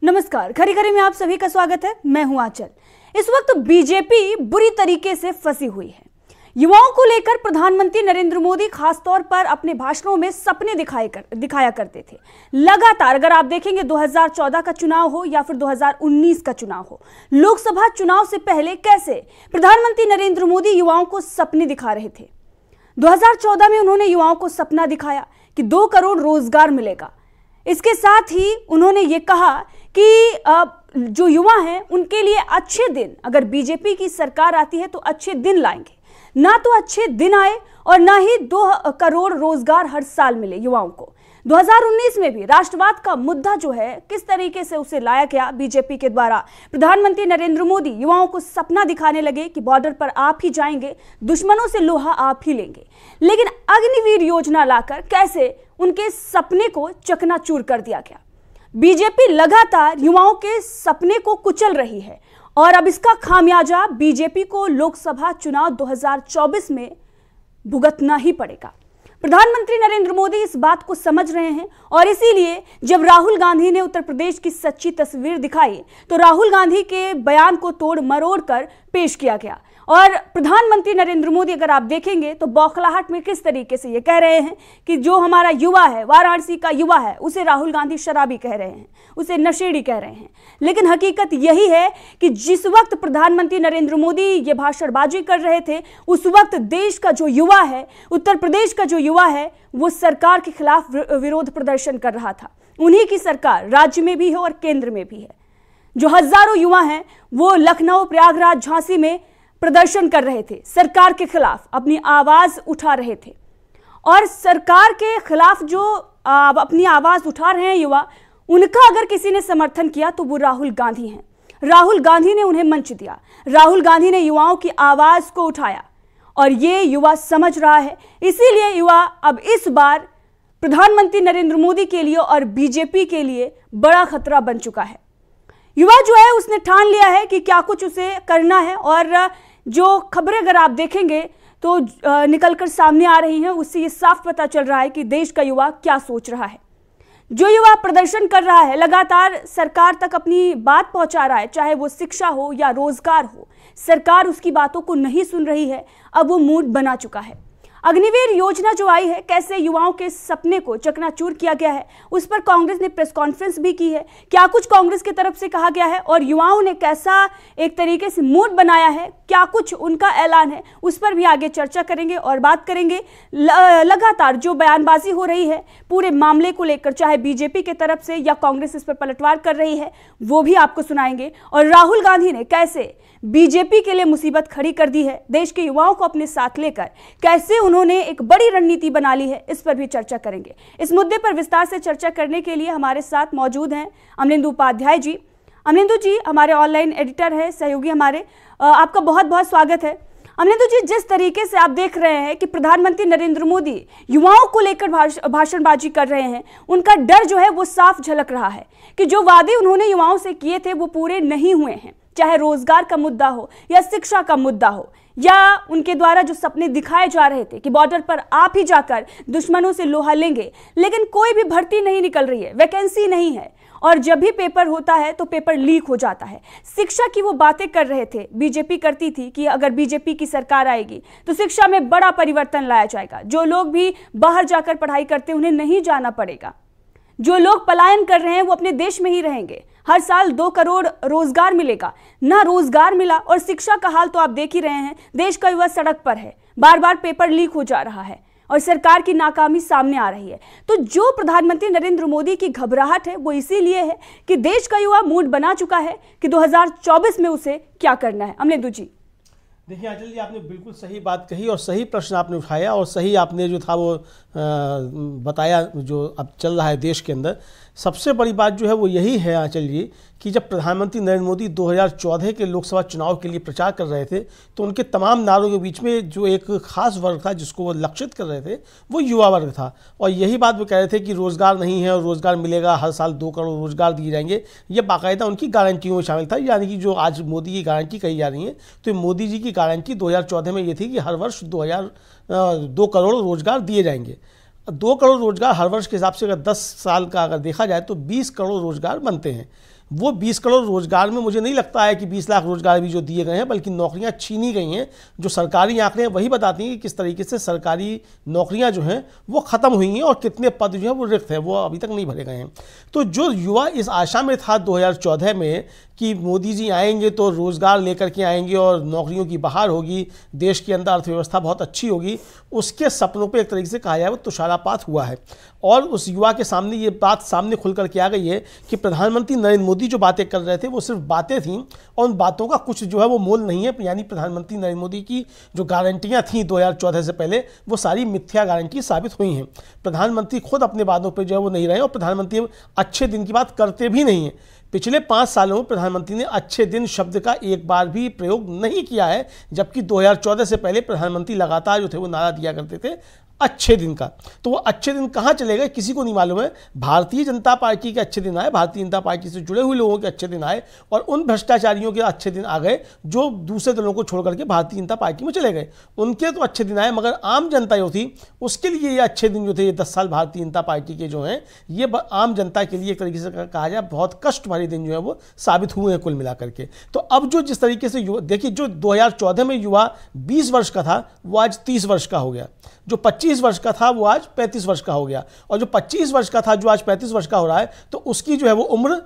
नमस्कार, खरी खरी में आप सभी का स्वागत है। मैं हूं आंचल। इस वक्त बीजेपी बुरी तरीके से फंसी हुई है। युवाओं को लेकर प्रधानमंत्री नरेंद्र मोदी खासतौर पर अपने भाषणों में सपने दिखाया करते थे। लगातार अगर आप देखेंगे 2014 का चुनाव हो या फिर 2019 का चुनाव हो, लोकसभा चुनाव से पहले कैसे प्रधानमंत्री नरेंद्र मोदी युवाओं को सपने दिखा रहे थे। 2014 में उन्होंने युवाओं को सपना दिखाया कि 2 करोड़ रोजगार मिलेगा। इसके साथ ही उन्होंने ये कहा कि जो युवा हैं उनके लिए अच्छे दिन, अगर बीजेपी की सरकार आती है तो अच्छे दिन लाएंगे। ना तो अच्छे दिन आए और ना ही 2 करोड़ रोजगार हर साल मिले युवाओं को। 2019 में भी राष्ट्रवाद का मुद्दा जो है किस तरीके से उसे लाया गया बीजेपी के द्वारा। प्रधानमंत्री नरेंद्र मोदी युवाओं को सपना दिखाने लगे कि बॉर्डर पर आप ही जाएंगे, दुश्मनों से लोहा आप ही लेंगे। लेकिन अग्निवीर योजना लाकर कैसे उनके सपने को चकनाचूर कर दिया गया। बीजेपी लगातार युवाओं के सपने को कुचल रही है और अब इसका खामियाजा बीजेपी को लोकसभा चुनाव 2024 में भुगतना ही पड़ेगा। प्रधानमंत्री नरेंद्र मोदी इस बात को समझ रहे हैं और इसीलिए जब राहुल गांधी ने उत्तर प्रदेश की सच्ची तस्वीर दिखाई तो राहुल गांधी के बयान को तोड़ मरोड़ कर पेश किया गया। और प्रधानमंत्री नरेंद्र मोदी अगर आप देखेंगे तो बौखलाहट में किस तरीके से ये कह रहे हैं कि जो हमारा युवा है, वाराणसी का युवा है, उसे राहुल गांधी शराबी कह रहे हैं, उसे नशेड़ी कह रहे हैं। लेकिन हकीकत यही है कि जिस वक्त प्रधानमंत्री नरेंद्र मोदी ये भाषणबाजी कर रहे थे, उस वक्त देश का जो युवा है, उत्तर प्रदेश का जो युवा है, वो सरकार के खिलाफ विरोध प्रदर्शन कर रहा था। उन्हीं की सरकार राज्य में भी है और केंद्र में भी है। जो हजारों युवा हैं वो लखनऊ, प्रयागराज, झांसी में प्रदर्शन कर रहे थे, सरकार के खिलाफ अपनी आवाज उठा रहे थे। और सरकार के खिलाफ जो अपनी आवाज उठा रहे हैं युवा, उनका अगर किसी ने समर्थन किया तो वो राहुल गांधी हैं। राहुल गांधी ने उन्हें मंच दिया, राहुल गांधी ने युवाओं की आवाज को उठाया और ये युवा समझ रहा है। इसीलिए युवा अब इस बार प्रधानमंत्री नरेंद्र मोदी के लिए और बीजेपी के लिए बड़ा खतरा बन चुका है। युवा जो है उसने ठान लिया है कि क्या कुछ उसे करना है और जो खबरें अगर आप देखेंगे तो निकलकर सामने आ रही हैं, उससे ये साफ पता चल रहा है कि देश का युवा क्या सोच रहा है। जो युवा प्रदर्शन कर रहा है, लगातार सरकार तक अपनी बात पहुंचा रहा है, चाहे वो शिक्षा हो या रोजगार हो, सरकार उसकी बातों को नहीं सुन रही है। अब वो मूड बना चुका है। अग्निवीर योजना जो आई है, कैसे युवाओं के सपने को चकनाचूर किया गया है, उस पर कांग्रेस ने प्रेस कॉन्फ्रेंस भी की है। क्या कुछ कांग्रेस की तरफ से कहा गया है और युवाओं ने कैसा एक तरीके से मूड बनाया है, क्या कुछ उनका ऐलान है, उस पर भी आगे चर्चा करेंगे और बात करेंगे। लगातार जो बयानबाजी हो रही है पूरे मामले को लेकर, चाहे बीजेपी की तरफ से या कांग्रेस इस पर पलटवार कर रही है, वो भी आपको सुनाएंगे। और राहुल गांधी ने कैसे बीजेपी के लिए मुसीबत खड़ी कर दी है, देश के युवाओं को अपने साथ लेकर कैसे उन्होंने एक बड़ी रणनीति बना ली है, इस पर भी चर्चा करेंगे। इस मुद्दे पर विस्तार से चर्चा करने के लिए हमारे साथ मौजूद हैं अमलेंदु उपाध्याय जी। अमलेंदु जी हमारे ऑनलाइन एडिटर है, सहयोगी हमारे, आपका बहुत बहुत स्वागत है। अमलेंदु जी, जिस तरीके से आप देख रहे हैं कि प्रधानमंत्री नरेंद्र मोदी युवाओं को लेकर भाषणबाजी कर रहे हैं, उनका डर जो है वो साफ झलक रहा है कि जो वादे उन्होंने युवाओं से किए थे वो पूरे नहीं हुए हैं, चाहे रोजगार का मुद्दा हो या शिक्षा का मुद्दा हो, या उनके द्वारा जो सपने दिखाए जा रहे थे कि बॉर्डर पर आप ही जाकर दुश्मनों से लोहा लेंगे। लेकिन कोई भी भर्ती नहीं निकल रही है, वैकेंसी नहीं है और जब भी पेपर होता है तो पेपर लीक हो जाता है। शिक्षा की वो बातें कर रहे थे, बीजेपी करती थी कि अगर बीजेपी की सरकार आएगी तो शिक्षा में बड़ा परिवर्तन लाया जाएगा। जो लोग भी बाहर जाकर पढ़ाई करते उन्हें नहीं जाना पड़ेगा, जो लोग पलायन कर रहे हैं वो अपने देश में ही रहेंगे, हर साल 2 करोड़ रोजगार मिलेगा। ना रोजगार मिला और शिक्षा का हाल तो आप देख ही रहे हैं, देश का युवा सड़क पर है, बार बार पेपर लीक हो जा रहा है और सरकार की नाकामी सामने आ रही है। तो जो प्रधानमंत्री नरेंद्र मोदी की घबराहट है वो इसीलिए है कि देश का युवा मूड बना चुका है कि 2024 में उसे क्या करना है। अमलेंदु जी, देखिए आंचल जी, आपने बिल्कुल सही बात कही और सही प्रश्न आपने उठाया और सही आपने जो था वो बताया जो अब चल रहा है देश के अंदर। सबसे बड़ी बात जो है वो यही है आंचल जी कि जब प्रधानमंत्री नरेंद्र मोदी 2014 के लोकसभा चुनाव के लिए प्रचार कर रहे थे तो उनके तमाम नारों के बीच में जो एक खास वर्ग था जिसको वो लक्षित कर रहे थे वो युवा वर्ग था। और यही बात वो कह रहे थे कि रोज़गार नहीं है और रोज़गार मिलेगा, हर साल 2 करोड़ रोज़गार दिए जाएंगे। ये बाकायदा उनकी गारंटियों में शामिल था, यानी कि जो आज मोदी की गारंटी कही जा रही है तो मोदी जी की गारंटी 2014 में ये थी कि हर वर्ष 2 करोड़ रोज़गार दिए जाएंगे। 2 करोड़ रोजगार हर वर्ष के हिसाब से अगर 10 साल का अगर देखा जाए तो 20 करोड़ रोजगार बनते हैं। वो 20 करोड़ रोजगार में मुझे नहीं लगता है कि 20 लाख रोजगार भी जो दिए गए हैं, बल्कि नौकरियां छीनी गई हैं। जो सरकारी आंकड़े हैं वही बताती हैं कि किस तरीके से सरकारी नौकरियां जो हैं वो खत्म हुई हैं और कितने पद जो हैं वो रिक्त है, वो अभी तक नहीं भरे गए हैं। तो जो युवा इस आशा में था 2014 में कि मोदी जी आएंगे तो रोजगार लेकर के आएंगे और नौकरियों की बहार होगी, देश की अंदर अर्थव्यवस्था बहुत अच्छी होगी, उसके सपनों पे एक तरीके से कहा जाए वो तुषारापात हुआ है। और उस युवा के सामने ये बात सामने खुल करके आ गई है कि प्रधानमंत्री नरेंद्र मोदी जो बातें कर रहे थे वो सिर्फ बातें थीं और उन बातों का कुछ जो है वो मोल नहीं है। यानी प्रधानमंत्री नरेंद्र मोदी की जो गारंटियां थीं 2014 से पहले, वो सारी मिथ्या गारंटी साबित हुई हैं। प्रधानमंत्री खुद अपने बातों पर जो है वो नहीं रहे और प्रधानमंत्री अच्छे दिन की बात करते भी नहीं हैं। पिछले 5 सालों में प्रधानमंत्री ने अच्छे दिन शब्द का एक बार भी प्रयोग नहीं किया है, जबकि 2014 से पहले प्रधानमंत्री लगातार जो थे वो नारा दिया करते थे अच्छे दिन का। तो वो अच्छे दिन कहाँ चले गए किसी को नहीं मालूम है। भारतीय जनता पार्टी के अच्छे दिन आए, भारतीय जनता पार्टी से जुड़े हुए लोगों के अच्छे दिन आए और उन भ्रष्टाचारियों के अच्छे दिन आ गए जो दूसरे दलों को छोड़ करके भारतीय जनता पार्टी में चले गए। उनके तो अच्छे दिन आए, मगर आम जनता जो थी उसके लिए ये अच्छे दिन जो थे, ये 10 साल भारतीय जनता पार्टी के जो हैं, ये आम जनता के लिए एक तरीके से कहा जाए बहुत कष्ट भरे दिन जो है वो साबित हुए हैं कुल मिलाकर के। तो अब जो जिस तरीके से युवा, देखिए जो 2014 में युवा 20 वर्ष का था वो आज 30 वर्ष का हो गया, जो 25 वर्ष का था वो आज 35 वर्ष का हो गया, और जो 25 वर्ष का था जो आज 35 वर्ष का हो रहा है, तो उसकी जो है वो उम्र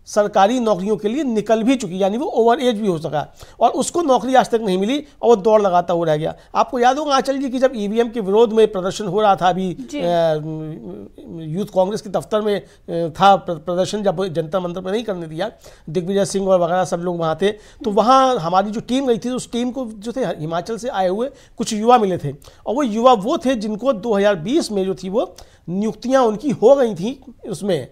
सरकारी नौकरियों के लिए निकल भी चुकी, यानी वो ओवर एज भी हो सका और उसको नौकरी आज तक नहीं मिली और वो दौड़ लगाता हुआ रह गया। आपको याद होगा आंचल जी कि जब ईवीएम के विरोध में प्रदर्शन हो रहा था, अभी यूथ कांग्रेस के दफ्तर में था प्रदर्शन, जब जंतर मंतर पर नहीं करने दिया, दिग्विजय सिंह और वगैरह सब लोग वहाँ थे, तो वहाँ हमारी जो टीम गई थी उस टीम को जो थे हिमाचल से आए हुए कुछ युवा मिले थे और वो युवा वो थे जिनको 2020 में जो थी वो नियुक्तियाँ उनकी हो गई थी उसमें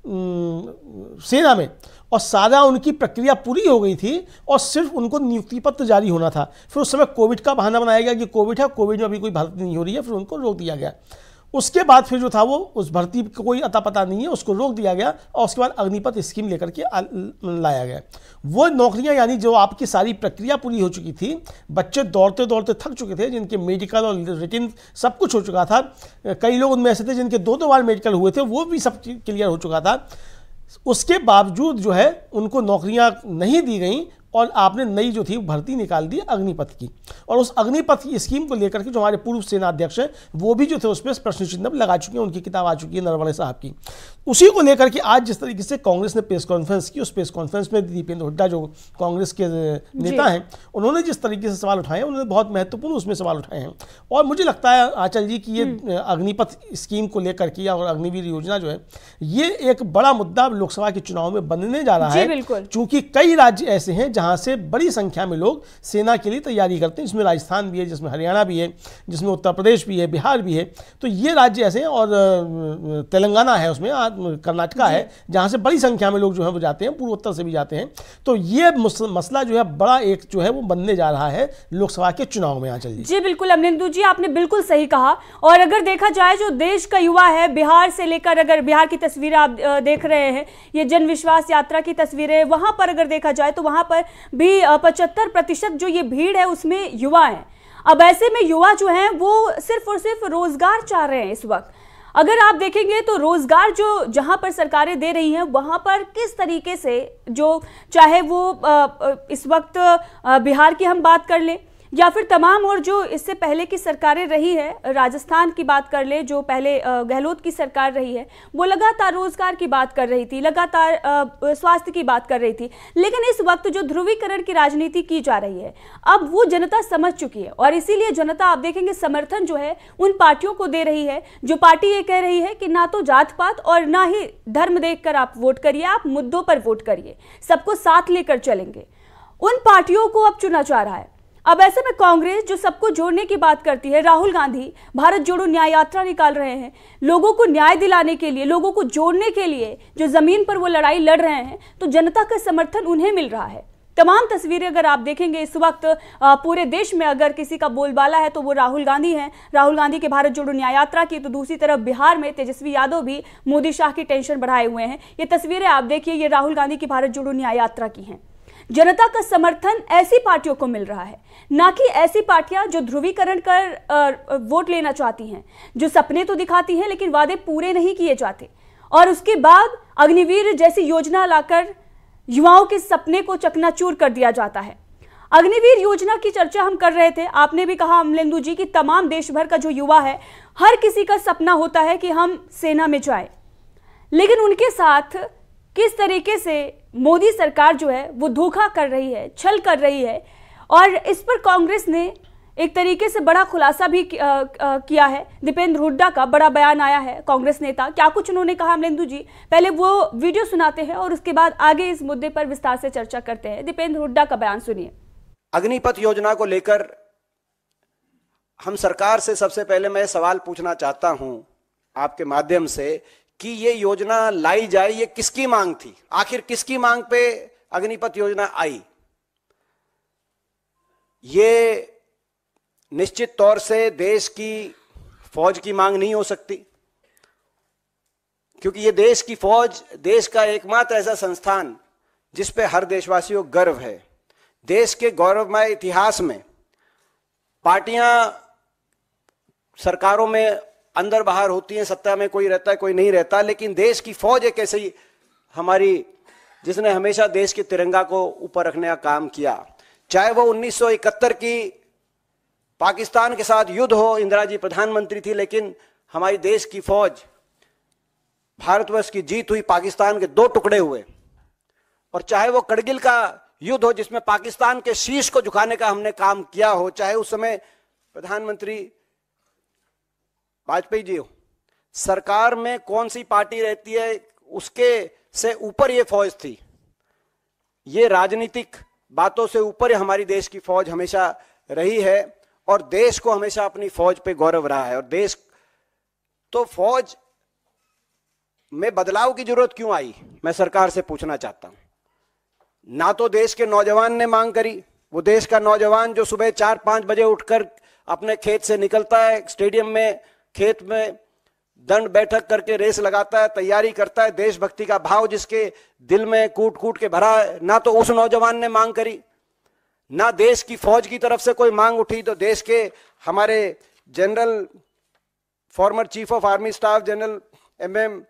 सेना में, और सारा उनकी प्रक्रिया पूरी हो गई थी और सिर्फ उनको नियुक्ति पत्र जारी होना था। फिर उस समय कोविड का बहाना बनाया गया कि कोविड है, कोविड में अभी कोई भर्ती नहीं हो रही है, फिर उनको रोक दिया गया। उसके बाद फिर जो था वो उस भर्ती का कोई अता पता नहीं है, उसको रोक दिया गया और उसके बाद अग्निपथ स्कीम लेकर के लाया गया। वो नौकरियां यानी जो आपकी सारी प्रक्रिया पूरी हो चुकी थी, बच्चे दौड़ते दौड़ते थक चुके थे, जिनके मेडिकल और रिटिन सब कुछ हो चुका था, कई लोग उनमें ऐसे थे जिनके 2-2 बार मेडिकल हुए थे, वो भी सब क्लियर हो चुका था, उसके बावजूद जो है उनको नौकरियां नहीं दी गई और आपने नई जो थी भर्ती निकाल दी अग्निपथ की। और उस अग्निपथ की स्कीम को लेकर के जो हमारे पूर्व सेना अध्यक्ष हैं वो भी जो थे उस पर प्रश्न चिन्ह लगा चुके हैं, उनकी किताब आ चुकी है नरवणे साहब की। उसी को लेकर के आज जिस तरीके से कांग्रेस ने प्रेस कॉन्फ्रेंस की, उस प्रेस कॉन्फ्रेंस में दीपेंद्र हुड्डा जो कांग्रेस के नेता हैं उन्होंने जिस तरीके से सवाल उठाए, उन्होंने बहुत महत्वपूर्ण उसमें सवाल उठाए हैं। और मुझे लगता है आंचल जी कि ये अग्निपथ स्कीम को लेकर के और अग्निवीर योजना जो है ये एक बड़ा मुद्दा लोकसभा के चुनाव में बनने जा रहा है, क्योंकि कई राज्य ऐसे हैं जहां से बड़ी संख्या में लोग सेना के लिए तैयारी करते हैं, जिसमें राजस्थान भी है, जिसमें हरियाणा भी है, जिसमें उत्तर प्रदेश भी है, बिहार भी है। तो ये राज्य ऐसे हैं और तेलंगाना है, उसमें कर्नाटका है, जहां से बड़ी संख्या में लोग जो है वो जाते हैं, पूर्वोत्तर से भी जाते हैं। तो ये मसला जो है बड़ा एक जो है वो बनने जा रहा है लोकसभा के चुनाव में। आंचल जी बिल्कुल, अमरिंदर जी आपने बिल्कुल सही कहा। और अगर देखा जाए जो देश का युवा है, बिहार से लेकर, अगर बिहार की तस्वीरें आप देख रहे हैं, ये जन विश्वास यात्रा की तस्वीरें, वहां पर अगर देखा जाए तो वहां पर भी 75% जो ये भीड़ है उसमें युवा है। अब ऐसे में युवा जो हैं वो सिर्फ और सिर्फ रोजगार चाह रहे हैं इस वक्त। अगर आप देखेंगे तो रोजगार जो जहां पर सरकारें दे रही हैं वहां पर किस तरीके से, जो चाहे वो इस वक्त बिहार की हम बात कर लें या फिर तमाम और जो इससे पहले की सरकारें रही है, राजस्थान की बात कर ले, जो पहले गहलोत की सरकार रही है, वो लगातार रोजगार की बात कर रही थी, लगातार स्वास्थ्य की बात कर रही थी। लेकिन इस वक्त जो ध्रुवीकरण की राजनीति की जा रही है, अब वो जनता समझ चुकी है और इसीलिए जनता आप देखेंगे समर्थन जो है उन पार्टियों को दे रही है जो पार्टी ये कह रही है कि ना तो जात पात और ना ही धर्म देखकर आप वोट करिए, आप मुद्दों पर वोट करिए, सबको साथ लेकर चलेंगे। उन पार्टियों को अब चुना जा रहा है। अब ऐसे में कांग्रेस जो सबको जोड़ने की बात करती है, राहुल गांधी भारत जोड़ो न्याय यात्रा निकाल रहे हैं, लोगों को न्याय दिलाने के लिए, लोगों को जोड़ने के लिए जो जमीन पर वो लड़ाई लड़ रहे हैं, तो जनता का समर्थन उन्हें मिल रहा है। तमाम तस्वीरें अगर आप देखेंगे इस वक्त पूरे देश में अगर किसी का बोलबाला है तो वो राहुल गांधी हैं, राहुल गांधी के भारत जोड़ो न्याय यात्रा की। तो दूसरी तरफ बिहार में तेजस्वी यादव भी मोदी शाह की टेंशन बढ़ाए हुए हैं। ये तस्वीरें आप देखिए, ये राहुल गांधी की भारत जोड़ो न्याय यात्रा की हैं। जनता का समर्थन ऐसी पार्टियों को मिल रहा है, ना कि ऐसी पार्टियां जो ध्रुवीकरण कर वोट लेना चाहती हैं, जो सपने तो दिखाती हैं लेकिन वादे पूरे नहीं किए जाते और उसके बाद अग्निवीर जैसी योजना लाकर युवाओं के सपने को चकनाचूर कर दिया जाता है। अग्निवीर योजना की चर्चा हम कर रहे थे, आपने भी कहा अमलेंदु जी कि तमाम देश भर का जो युवा है, हर किसी का सपना होता है कि हम सेना में जाएं, लेकिन उनके साथ किस तरीके से मोदी सरकार जो है वो धोखा कर रही है, छल कर रही है। और इस पर कांग्रेस ने एक तरीके से बड़ा खुलासा भी किया है। दीपेंद्र हुड्डा का बड़ा बयान आया है, कांग्रेस नेता क्या कुछ उन्होंने कहा अमलेंदु जी, पहले वो वीडियो सुनाते हैं और उसके बाद आगे इस मुद्दे पर विस्तार से चर्चा करते हैं। दीपेंद्र हुड्डा का बयान सुनिए। अग्निपथ योजना को लेकर हम सरकार से सबसे पहले मैं सवाल पूछना चाहता हूं आपके माध्यम से कि ये योजना लाई जाए, ये किसकी मांग थी? आखिर किसकी मांग पे अग्निपथ योजना आई? ये निश्चित तौर से देश की फौज की मांग नहीं हो सकती, क्योंकि ये देश की फौज, देश का एकमात्र ऐसा संस्थान जिस पे हर देशवासी को गर्व है। देश के गौरवमय इतिहास में पार्टियां सरकारों में अंदर बाहर होती हैं, सत्ता में कोई रहता है कोई नहीं रहता, लेकिन देश की फौज एक ऐसी हमारी जिसने हमेशा देश के तिरंगा को ऊपर रखने का काम किया। चाहे वो 1971 की पाकिस्तान के साथ युद्ध हो, इंदिरा जी प्रधानमंत्री थी, लेकिन हमारी देश की फौज, भारतवर्ष की जीत हुई, पाकिस्तान के 2 टुकड़े हुए। और चाहे वो करगिल का युद्ध हो जिसमें पाकिस्तान के शीश को झुकाने का हमने काम किया हो, चाहे उस समय प्रधानमंत्री वाजपेयी जी हो, सरकार में कौन सी पार्टी रहती है उसके से ऊपर ये फौज थी। ये राजनीतिक बातों से ऊपर हमारी देश की फौज हमेशा रही है और देश को हमेशा अपनी फौज पे गौरव रहा है। और देश तो फौज में बदलाव की जरूरत क्यों आई, मैं सरकार से पूछना चाहता हूं। ना तो देश के नौजवान ने मांग करी, वो देश का नौजवान जो सुबह 4-5 बजे उठकर अपने खेत से निकलता है, स्टेडियम में खेत में दंड बैठक करके रेस लगाता है, तैयारी करता है, देशभक्ति का भाव जिसके दिल में कूट कूट के भरा है, ना तो उस नौजवान ने मांग करी, ना देश की फौज की तरफ से कोई मांग उठी। तो देश के हमारे general, former chief of army staff general MM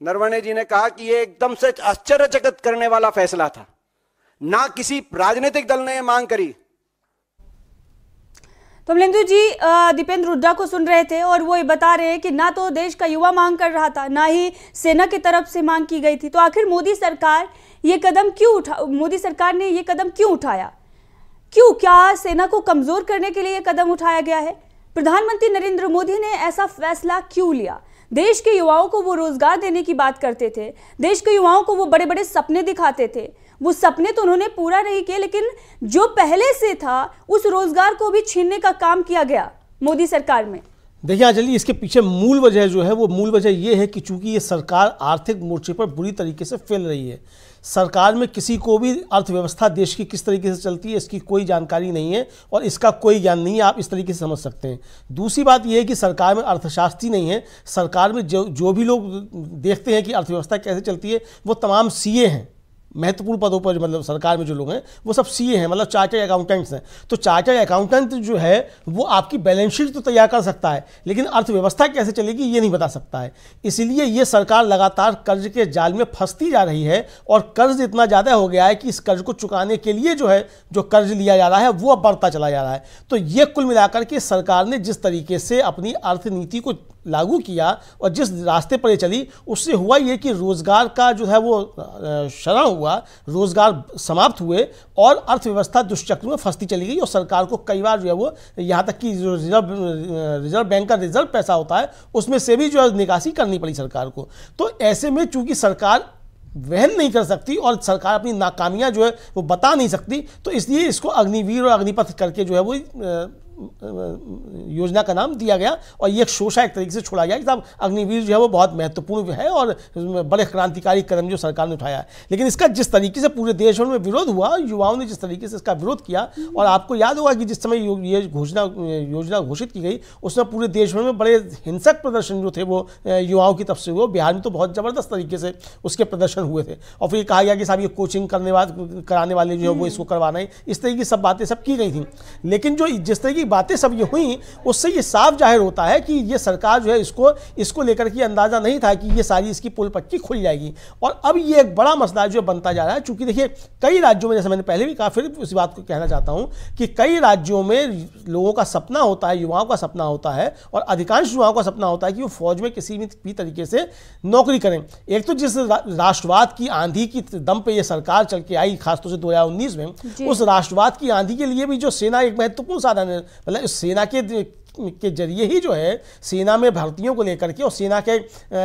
Naravane ji ने कहा कि ये एकदम से आश्चर्यचकित करने वाला फैसला था, ना किसी राजनीतिक दल ने ये मांग करी। तो अमलेंदु जी दीपेंद्र हुड्डा को सुन रहे थे और वो ये बता रहे हैं कि ना तो देश का युवा मांग कर रहा था, ना ही सेना की तरफ से मांग की गई थी। तो आखिर मोदी सरकार ने ये कदम क्यों उठाया? क्यों? क्या सेना को कमजोर करने के लिए ये कदम उठाया गया है? प्रधानमंत्री नरेंद्र मोदी ने ऐसा फैसला क्यों लिया? देश के युवाओं को वो रोजगार देने की बात करते थे, देश के युवाओं को वो बड़े बड़े सपने दिखाते थे। वो सपने तो उन्होंने पूरा नहीं किए, लेकिन जो पहले से था उस रोजगार को भी छीनने का काम किया गया मोदी सरकार में। देखिए चलिए, इसके पीछे मूल वजह जो है वो मूल वजह ये है कि चूंकि ये सरकार आर्थिक मोर्चे पर बुरी तरीके से फैल रही है। सरकार में किसी को भी अर्थव्यवस्था देश की किस तरीके से चलती है इसकी कोई जानकारी नहीं है और इसका कोई ज्ञान नहीं है, आप इस तरीके से समझ सकते हैं। दूसरी बात यह है कि सरकार में अर्थशास्त्री नहीं है। सरकार में जो भी लोग देखते हैं कि अर्थव्यवस्था कैसे चलती है वो तमाम CA हैं, महत्वपूर्ण पदों पर, मतलब सरकार में जो लोग हैं वो सब CA हैं, मतलब चार्टर्ड अकाउंटेंट्स हैं। तो चार्टर्ड अकाउंटेंट जो है वो आपकी बैलेंस शीट तो तैयार कर सकता है, लेकिन अर्थव्यवस्था कैसे चलेगी ये नहीं बता सकता है। इसलिए ये सरकार लगातार कर्ज के जाल में फंसती जा रही है और कर्ज इतना ज़्यादा हो गया है कि इस कर्ज को चुकाने के लिए जो कर्ज लिया जा रहा है वो अब बढ़ता चला जा रहा है। तो ये कुल मिलाकर के सरकार ने जिस तरीके से अपनी अर्थनीति को लागू किया और जिस रास्ते पर ये चली, उससे हुआ ये कि रोजगार का जो है वो क्षरण हुआ, रोजगार समाप्त हुए और अर्थव्यवस्था दुष्चक्र में फंसती चली गई। और सरकार को कई बार जो है वो यहाँ तक कि जो रिजर्व बैंक का रिजर्व पैसा होता है उसमें से भी जो है निकासी करनी पड़ी सरकार को। तो ऐसे में चूंकि सरकार वहन नहीं कर सकती और सरकार अपनी नाकामियां जो है वो बता नहीं सकती, तो इसलिए इसको अग्निवीर और अग्निपथ करके जो है वो योजना का नाम दिया गया और ये एक शोषा एक तरीके से छोड़ा गया कि साहब अग्निवीर जो है वो बहुत महत्वपूर्ण है और बड़े क्रांतिकारी कदम जो सरकार ने उठाया है। लेकिन इसका जिस तरीके से पूरे देश भर में विरोध हुआ, युवाओं ने जिस तरीके से इसका विरोध किया, और आपको याद होगा कि जिस समय ये योजना घोषित की गई उसमें पूरे देश भर में बड़े हिंसक प्रदर्शन जो थे वो युवाओं की तरफ से हुए। बिहार में तो बहुत ज़बरदस्त तरीके से उसके प्रदर्शन हुए थे और फिर कहा गया कि साहब ये कोचिंग कराने वाले जो है वो इसको करवाना है, इस तरह की सब बातें सब की गई थी। लेकिन जो जिस तरह की बातें सब ये हुई, उससे ये साफ जाहिर होता है कि ये सरकार जो है इसको लेकर के अंदाजा नहीं था कि ये सारी इसकी पुल पट्टी खुल जाएगी। और अब ये एक बड़ा मसला जो बनता जा रहा है, चूंकि देखिए कई राज्यों में, जैसे मैंने पहले भी कहा, फिर उस बात को कहना चाहता हूं कि कई राज्यों में लोगों का सपना होता है, युवाओं का सपना होता है, और अधिकांश युवाओं का सपना होता है कि वो फौज में किसी भी तरीके से नौकरी करें। एक तो जिस राष्ट्रवाद की आंधी की दम पे ये सरकार चल के आई, खासतौर से 2019 में, उस राष्ट्रवाद की आंधी के लिए भी जो सेना एक महत्वपूर्ण साधन है, मतलब इस सेना के जरिए ही जो है सेना में भर्तियों को लेकर के और सेना के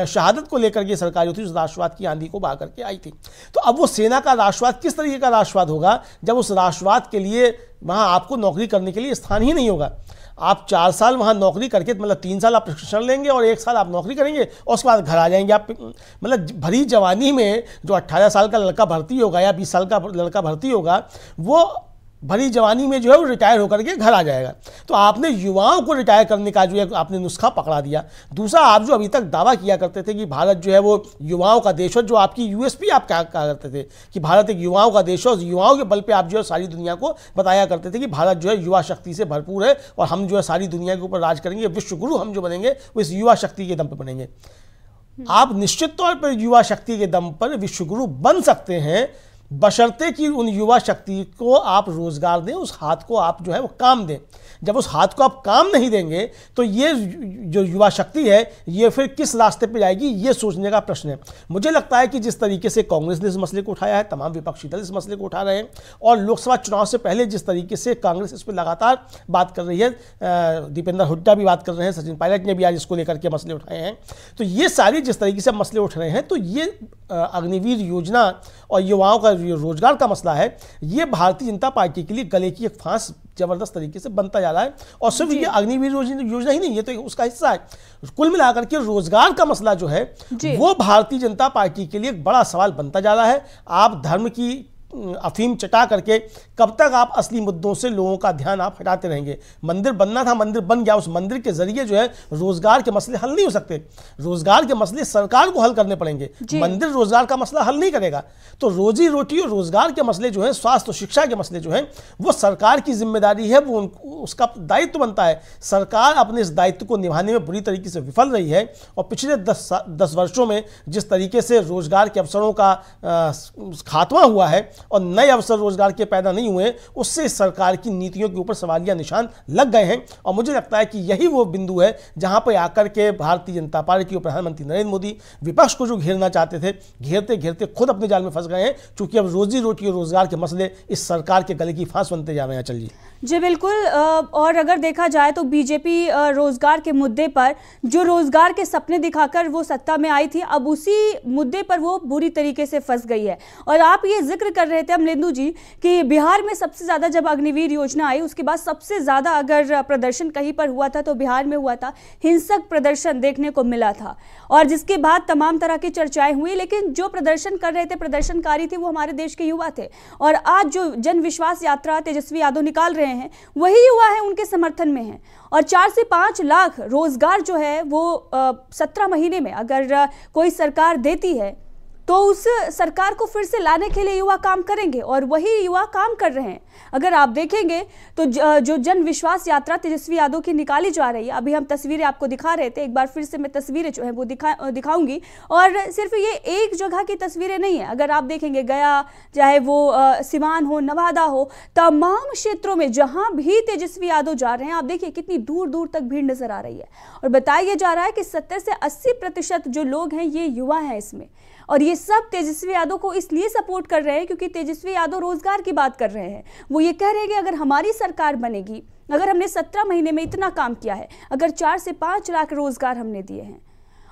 शहादत को लेकर के सरकार जो थी उस राष्ट्रवाद की आंधी को बहा करके आई थी। तो अब वो सेना का राष्ट्रवाद किस तरीके का राष्ट्रवाद होगा जब उस राष्ट्रवाद के लिए वहाँ आपको नौकरी करने के लिए स्थान ही नहीं होगा। आप 4 साल वहाँ नौकरी करके, मतलब 3 साल आप प्रशिक्षण लेंगे और 1 साल आप नौकरी करेंगे और उसके बाद घर आ जाएंगे आप। मतलब भरी जवानी में जो 18 साल का लड़का भर्ती होगा या 20 साल का लड़का भर्ती होगा, वो भरी जवानी में जो है वो रिटायर होकर के घर आ जाएगा। तो आपने युवाओं को रिटायर करने का जो है आपने नुस्खा पकड़ा दिया। दूसरा, आप जो अभी तक दावा किया करते थे कि भारत जो है वो युवाओं का देश है, जो आपकी यूएसपी आप क्या कहा करते थे कि भारत एक युवाओं का देश है, और युवाओं के बल पे आप जो है सारी दुनिया को बताया करते थे कि भारत जो है युवा शक्ति से भरपूर है और हम जो है सारी दुनिया के ऊपर राज करेंगे, विश्व गुरु हम जो बनेंगे वो इस युवा शक्ति के दम पर बनेंगे। आप निश्चित तौर पर युवा शक्ति के दम पर विश्व गुरु बन सकते हैं, बशर्ते कि उन युवा शक्ति को आप रोजगार दें, उस हाथ को आप जो है वो काम दें। जब उस हाथ को आप काम नहीं देंगे तो ये जो युवा शक्ति है ये फिर किस रास्ते पे जाएगी, ये सोचने का प्रश्न है। मुझे लगता है कि जिस तरीके से कांग्रेस ने इस मसले को उठाया है, तमाम विपक्षी दल इस मसले को उठा रहे हैं, और लोकसभा चुनाव से पहले जिस तरीके से कांग्रेस इस पर लगातार बात कर रही है, दीपेंद्र हुड्डा भी बात कर रहे हैं, सचिन पायलट ने भी आज इसको लेकर के मसले उठाए हैं, तो ये सारी जिस तरीके से मसले उठ रहे हैं, तो ये अग्निवीर योजना और युवाओं का रोजगार का मसला है, ये भारतीय जनता पार्टी के लिए गले की एक फांस जबरदस्त तरीके से बनता जा रहा है। और सिर्फ ये अग्निवीर योजना ही नहीं, ये तो उसका हिस्सा है। कुल मिलाकर के रोजगार का मसला जो है वो भारतीय जनता पार्टी के लिए एक बड़ा सवाल बनता जा रहा है। आप धर्म की अफीम चटा करके कब तक आप असली मुद्दों से लोगों का ध्यान आप हटाते रहेंगे। मंदिर बनना था, मंदिर बन गया, उस मंदिर के जरिए जो है रोजगार के मसले हल नहीं हो सकते। रोजगार के मसले सरकार को हल करने पड़ेंगे, मंदिर रोजगार का मसला हल नहीं करेगा। तो रोजी रोटी और रोजगार के मसले जो है, स्वास्थ्य और शिक्षा के मसले जो है, वो सरकार की जिम्मेदारी है, वो उसका दायित्व बनता है। सरकार अपने इस दायित्व को निभाने में बुरी तरीके से विफल रही है, और पिछले 10 वर्षों में जिस तरीके से रोजगार के अवसरों का खात्मा हुआ है और नए अवसर रोजगार के पैदा नहीं हुए, उससे सरकार की नीतियों के ऊपर सवालिया निशान लग गए हैं। और मुझे लगता है कि यही वो बिंदु है जहां पर आकर के भारतीय जनता पार्टी और प्रधानमंत्री नरेंद्र मोदी विपक्ष को जो घेरना चाहते थे, घेरते घेरते खुद अपने जाल में फंस गए हैं, क्योंकि अब रोजी रोटी और रोजगार के मसले इस सरकार के गले की फांस बनते जा रहे हैं। चलिए जी बिल्कुल। और अगर देखा जाए तो बीजेपी रोजगार के मुद्दे पर जो रोजगार के सपने दिखाकर वो सत्ता में आई थी, अब उसी मुद्दे पर वो बुरी तरीके से फंस गई है। और आप ये जिक्र कर रहे थे अमलेंदु जी कि बिहार में सबसे ज्यादा जब अग्निवीर योजना आई उसके बाद सबसे ज्यादा अगर प्रदर्शन कहीं पर हुआ था तो बिहार में हुआ था, हिंसक प्रदर्शन देखने को मिला था, और जिसके बाद तमाम तरह की चर्चाएं हुई। लेकिन जो प्रदर्शन कर रहे थे, प्रदर्शनकारी थे, वो हमारे देश के युवा थे। और आज जो जन विश्वास यात्रा तेजस्वी यादव निकाल रहे हैं वही युवा है, उनके समर्थन में है। और 4 से 5 लाख रोजगार जो है वो 17 महीने में अगर कोई सरकार देती है तो उस सरकार को फिर से लाने के लिए युवा काम करेंगे, और वही युवा काम कर रहे हैं। अगर आप देखेंगे तो जो जन विश्वास यात्रा तेजस्वी यादव की निकाली जा रही है, अभी हम तस्वीरें आपको दिखा रहे थे, एक बार फिर से मैं तस्वीरें जो है वो दिखाऊंगी। और सिर्फ ये एक जगह की तस्वीरें नहीं है, अगर आप देखेंगे गया, चाहे वो सिवान हो, नवादा हो, तमाम क्षेत्रों में जहां भी तेजस्वी यादव जा रहे हैं, आप देखिए कितनी दूर दूर तक भीड़ नजर आ रही है। और बताया जा रहा है कि 70 से 80% जो लोग हैं ये युवा हैं इसमें, और ये सब तेजस्वी यादव को इसलिए सपोर्ट कर रहे हैं क्योंकि तेजस्वी यादव रोजगार की बात कर रहे हैं। वो ये कह रहे हैं कि अगर हमारी सरकार बनेगी, अगर हमने 17 महीने में इतना काम किया है, अगर 4 से 5 लाख रोजगार हमने दिए हैं,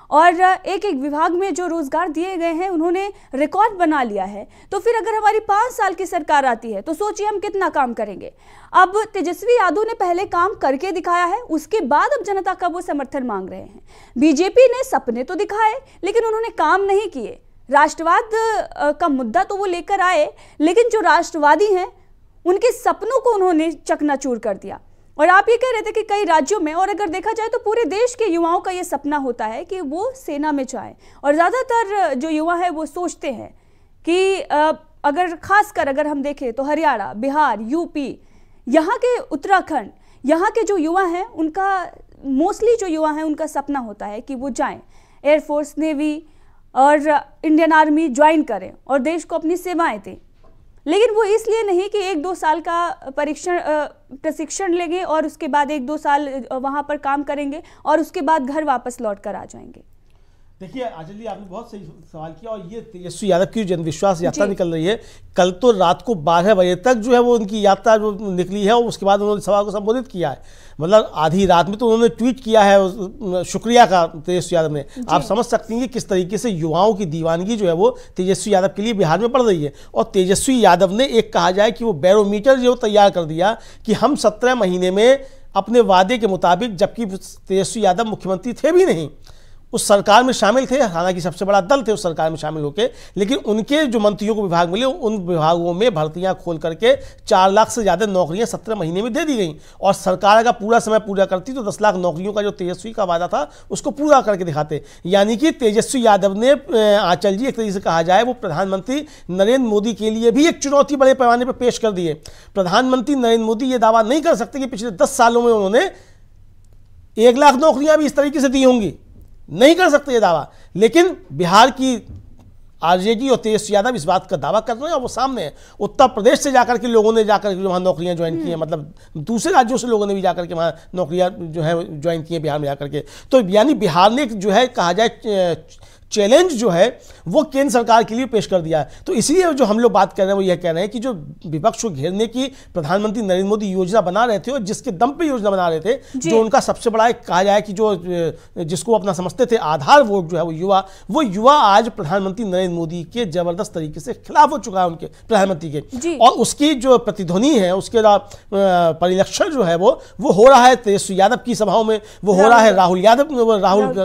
और एक एक विभाग में जो रोजगार दिए गए हैं उन्होंने रिकॉर्ड बना लिया है, तो फिर अगर हमारी 5 साल की सरकार आती है तो सोचिए हम कितना काम करेंगे। अब तेजस्वी यादव ने पहले काम करके दिखाया है, उसके बाद अब जनता का वो समर्थन मांग रहे हैं। बीजेपी ने सपने तो दिखाए लेकिन उन्होंने काम नहीं किए। राष्ट्रवाद का मुद्दा तो वो लेकर आए, लेकिन जो राष्ट्रवादी हैं उनके सपनों को उन्होंने चकनाचूर कर दिया। और आप ये कह रहे थे कि कई राज्यों में, और अगर देखा जाए तो पूरे देश के युवाओं का ये सपना होता है कि वो सेना में जाएं, और ज़्यादातर जो युवा है वो सोचते हैं कि अगर खासकर अगर हम देखें तो हरियाणा, बिहार, यूपी, यहाँ के उत्तराखंड, यहाँ के जो युवा हैं उनका मोस्टली जो युवा हैं उनका सपना होता है कि वो जाएं एयरफोर्स, नेवी और इंडियन आर्मी ज्वाइन करें और देश को अपनी सेवाएं दें, लेकिन वो इसलिए नहीं कि 1-2 साल का प्रशिक्षण लेंगे और उसके बाद 1-2 साल वहाँ पर काम करेंगे और उसके बाद घर वापस लौट कर आ जाएंगे। देखिए आंचल जी, आपने बहुत सही सवाल किया। और ये तेजस्वी यादव की जनविश्वास यात्रा निकल रही है, कल तो रात को 12 बजे तक जो है वो उनकी यात्रा जो निकली है और उसके बाद उन्होंने सभा को संबोधित किया है। मतलब आधी रात में तो उन्होंने ट्वीट किया है शुक्रिया का तेजस्वी यादव ने। आप समझ सकती हैं कि किस तरीके से युवाओं की दीवानगी जो है वो तेजस्वी यादव के लिए बिहार में पड़ रही है। और तेजस्वी यादव ने एक कहा जाए कि वो बैरोमीटर जो तैयार कर दिया कि हम 17 महीने में अपने वादे के मुताबिक, जबकि तेजस्वी यादव मुख्यमंत्री थे भी नहीं, उस सरकार में शामिल थे, हालांकि सबसे बड़ा दल थे उस सरकार में शामिल होकर, लेकिन उनके जो मंत्रियों को विभाग मिले उन विभागों में भर्तियां खोल करके 4 लाख से ज़्यादा नौकरियां 17 महीने में दे दी गई। और सरकार अगर पूरा समय पूरा करती तो 10 लाख नौकरियों का जो तेजस्वी का वादा था उसको पूरा करके दिखाते। यानी कि तेजस्वी यादव ने, आंचल जी, एक तरीके से कहा जाए वो प्रधानमंत्री नरेंद्र मोदी के लिए भी एक चुनौती बड़े पैमाने पर पेश कर दी है। प्रधानमंत्री नरेंद्र मोदी ये दावा नहीं कर सकते कि पिछले 10 सालों में उन्होंने 1 लाख नौकरियां भी इस तरीके से दी होंगी, नहीं कर सकते ये दावा। लेकिन बिहार की आरजेडी और तेजस्वी यादव इस बात का दावा कर रहे हैं और वो सामने है। उत्तर प्रदेश से जाकर के लोगों ने जाकर के वहाँ नौकरियां ज्वाइन की हैं, मतलब दूसरे राज्यों से लोगों ने भी जाकर के वहाँ नौकरियां जो है ज्वाइन की हैं बिहार में जाकर के। तो यानी बिहार ने जो है कहा जाए चैलेंज जो है वो केंद्र सरकार के लिए पेश कर दिया है। तो इसलिए जो हम लोग बात कर रहे हैं वो यह कह रहे हैं कि जो विपक्ष को घेरने की प्रधानमंत्री नरेंद्र मोदी योजना बना रहे थे और जिसके दम पे योजना बना रहे थे, जो उनका सबसे बड़ा एक कहा जाए कि जो जिसको अपना समझते थे आधार वोट जो है वो युवा आज प्रधानमंत्री नरेंद्र मोदी के जबरदस्त तरीके से खिलाफ हो चुका है उनके प्रधानमंत्री के। और उसकी जो प्रतिध्वनि है, उसके परिलक्षण जो है वो हो रहा है तेजस्वी यादव की सभाओं में, वो हो रहा है राहुल